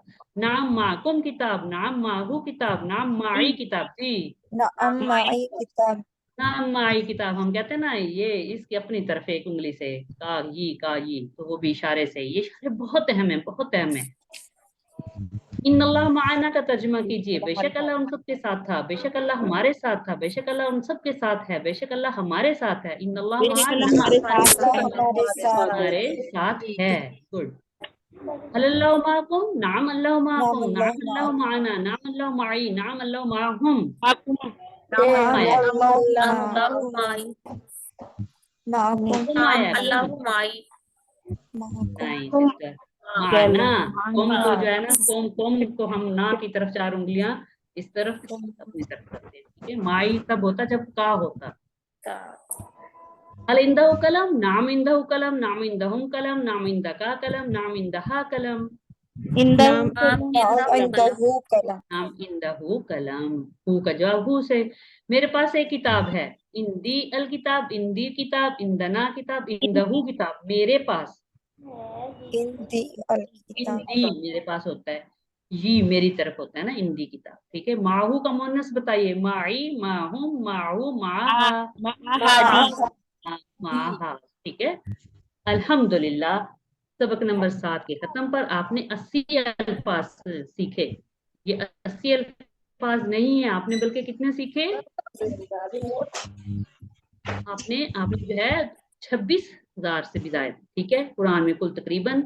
نعم معکم کتاب، نعم معہو کتاب، نعم معی کتاب. جی نعم معی کتاب. نعم معی کتاب. ہم کہتے ہیں نا یہ اس کی اپنی طرف ایک انگلی سے کا یہ تو وہ بھی اشارے سے. یہ اشارے بہت اہم ہے، بہت اہم ہے. ان اللہ معنا کا ترجمہ کیجیے. بے شک اللہ ان سب کے ساتھ تھا، بے شک اللہ ہمارے ساتھ تھا، بے شک اللہ ان سب کے ساتھ ہے، بے شک اللہ ہمارے ساتھ ہے. ان اللہ معنا ہمارے ساتھ. ہمارے ساتھ ہے. گڈ. هل اللہ معکم؟ نعم اللہ معکم، نعم اللہ معنا، نعم اللہ معی، نعم اللہ معہم. نعم اللہ اللہ معی. معكم कुम आया है, अल्लाह कुम माई معكم नहीं सिस्टर, माना कुम को जो है ना, कुम को हम ना की तरफ 4 उंगलियां इस तरफ अपनी तरफ करते हैं, ठीक है। माई तब होता जब का होता। का अल इंदहु कलम, नाम इंदहु कलम, नाम इंदहुम कलम, नाम इंदका कलम, नाम इंदहा कलम, नाम عنده कलम नाम इंदहु कलम। हु का जवाब हु से। मेरे पास एक किताब है, इंदी अल किताब, इंदी किताब, इंदना किताब, इंदहु किताब, मेरे पास। عندي الكتاب इंदी मेरे पास होता है, ये मेरी तरफ होता है ना, इंदी किताब, ठीक है। माहू का मुन्नस बताइए, माई, माहूम, माहू, माहा, معها माहा, ठीक है। अल्हम्दुलिल्लाह, सबक नंबर 7 के खत्म पर आपने 80 अल्फाज सीखे। ये 80 अल्फाज नहीं है आपने, बल्कि कितने सीखे आपने जो है 26,000 से भी ज्यादा, ठीक है। कुरान में कुल तकरीबन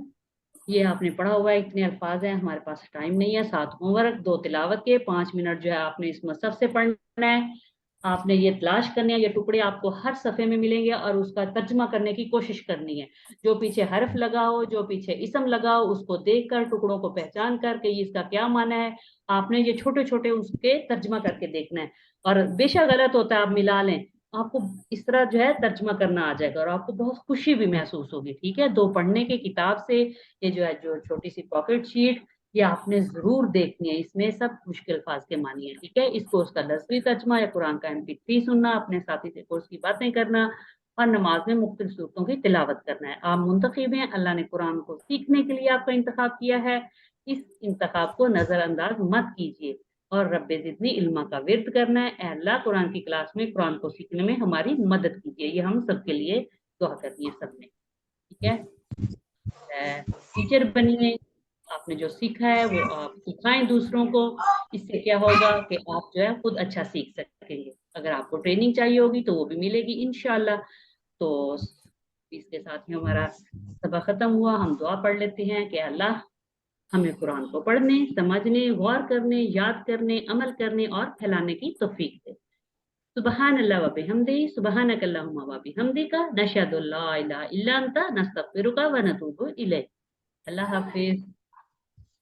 ये आपने पढ़ा हुआ है, इतने अल्फाज हैं। हमारे पास टाइम नहीं है, 7 होमवर्क, 2 तिलावत के, 5 मिनट जो है आपने इस मसहफ से पढ़ना है। आपने ये तलाश करने हैं, ये टुकड़े आपको हर सफ़े में मिलेंगे और उसका तर्जमा करने की कोशिश करनी है। जो पीछे हर्फ लगा हो, जो पीछे इसम लगा हो, उसको देखकर, टुकड़ों को पहचान कर के इसका क्या माना है, आपने ये छोटे छोटे उसके तर्जमा करके देखना है। और बेशक गलत होता है, आप मिला लें, आपको इस तरह जो है तर्जमा करना आ जाएगा और आपको बहुत खुशी भी महसूस होगी, ठीक है। 2 पढ़ने की किताब से ये जो है, जो छोटी सी पॉकेट शीट, ये आपने जरूर देखनी है, इसमें सब मुश्किल अल्फाज के मानी है, ठीक है। इसको उसका लफ्ज़ी तर्जमा या कुरान का MP3 सुनना, अपने साथी से कोर्स की बातें करना और नमाज में मुख्तलिफ सूरतों की तिलावत करना है। आप मुंतखब हैं, अल्लाह ने कुरान को सीखने के लिए आपका इंतखाब किया है। इस इंतखाब को नजरअंदाज मत कीजिए और रब्बे जिदनी इल्मा का विर्द करना है। ए अल्लाह, कुरान की क्लास में कुरान को सीखने में हमारी मदद कीजिए। ये हम सबके लिए दुआ करनी है सबने, ठीक है। टीचर बनिए, आपने जो सीखा है वो आप सिखाएं दूसरों को। इससे क्या होगा कि आप जो है खुद अच्छा सीख सकेंगे। अगर आपको ट्रेनिंग चाहिए होगी तो वो भी मिलेगी इंशाल्लाह। तो इसके साथ ही हमारा सबक खत्म हुआ। हम दुआ पढ़ लेते हैं कि अल्लाह हमें कुरान को पढ़ने, समझने, गौर करने, याद करने, अमल करने और फैलाने की तौफीक दे। सुबहान अल्लाह व बिहम्दिही, सुबहानक अल्लाहुम्मा व बिहम्दिका, नशहदु अल्ला इलाहा इल्ला अंता, नस्तगफिरुका व नतूबु इलैक। अल्लाह हाफिज।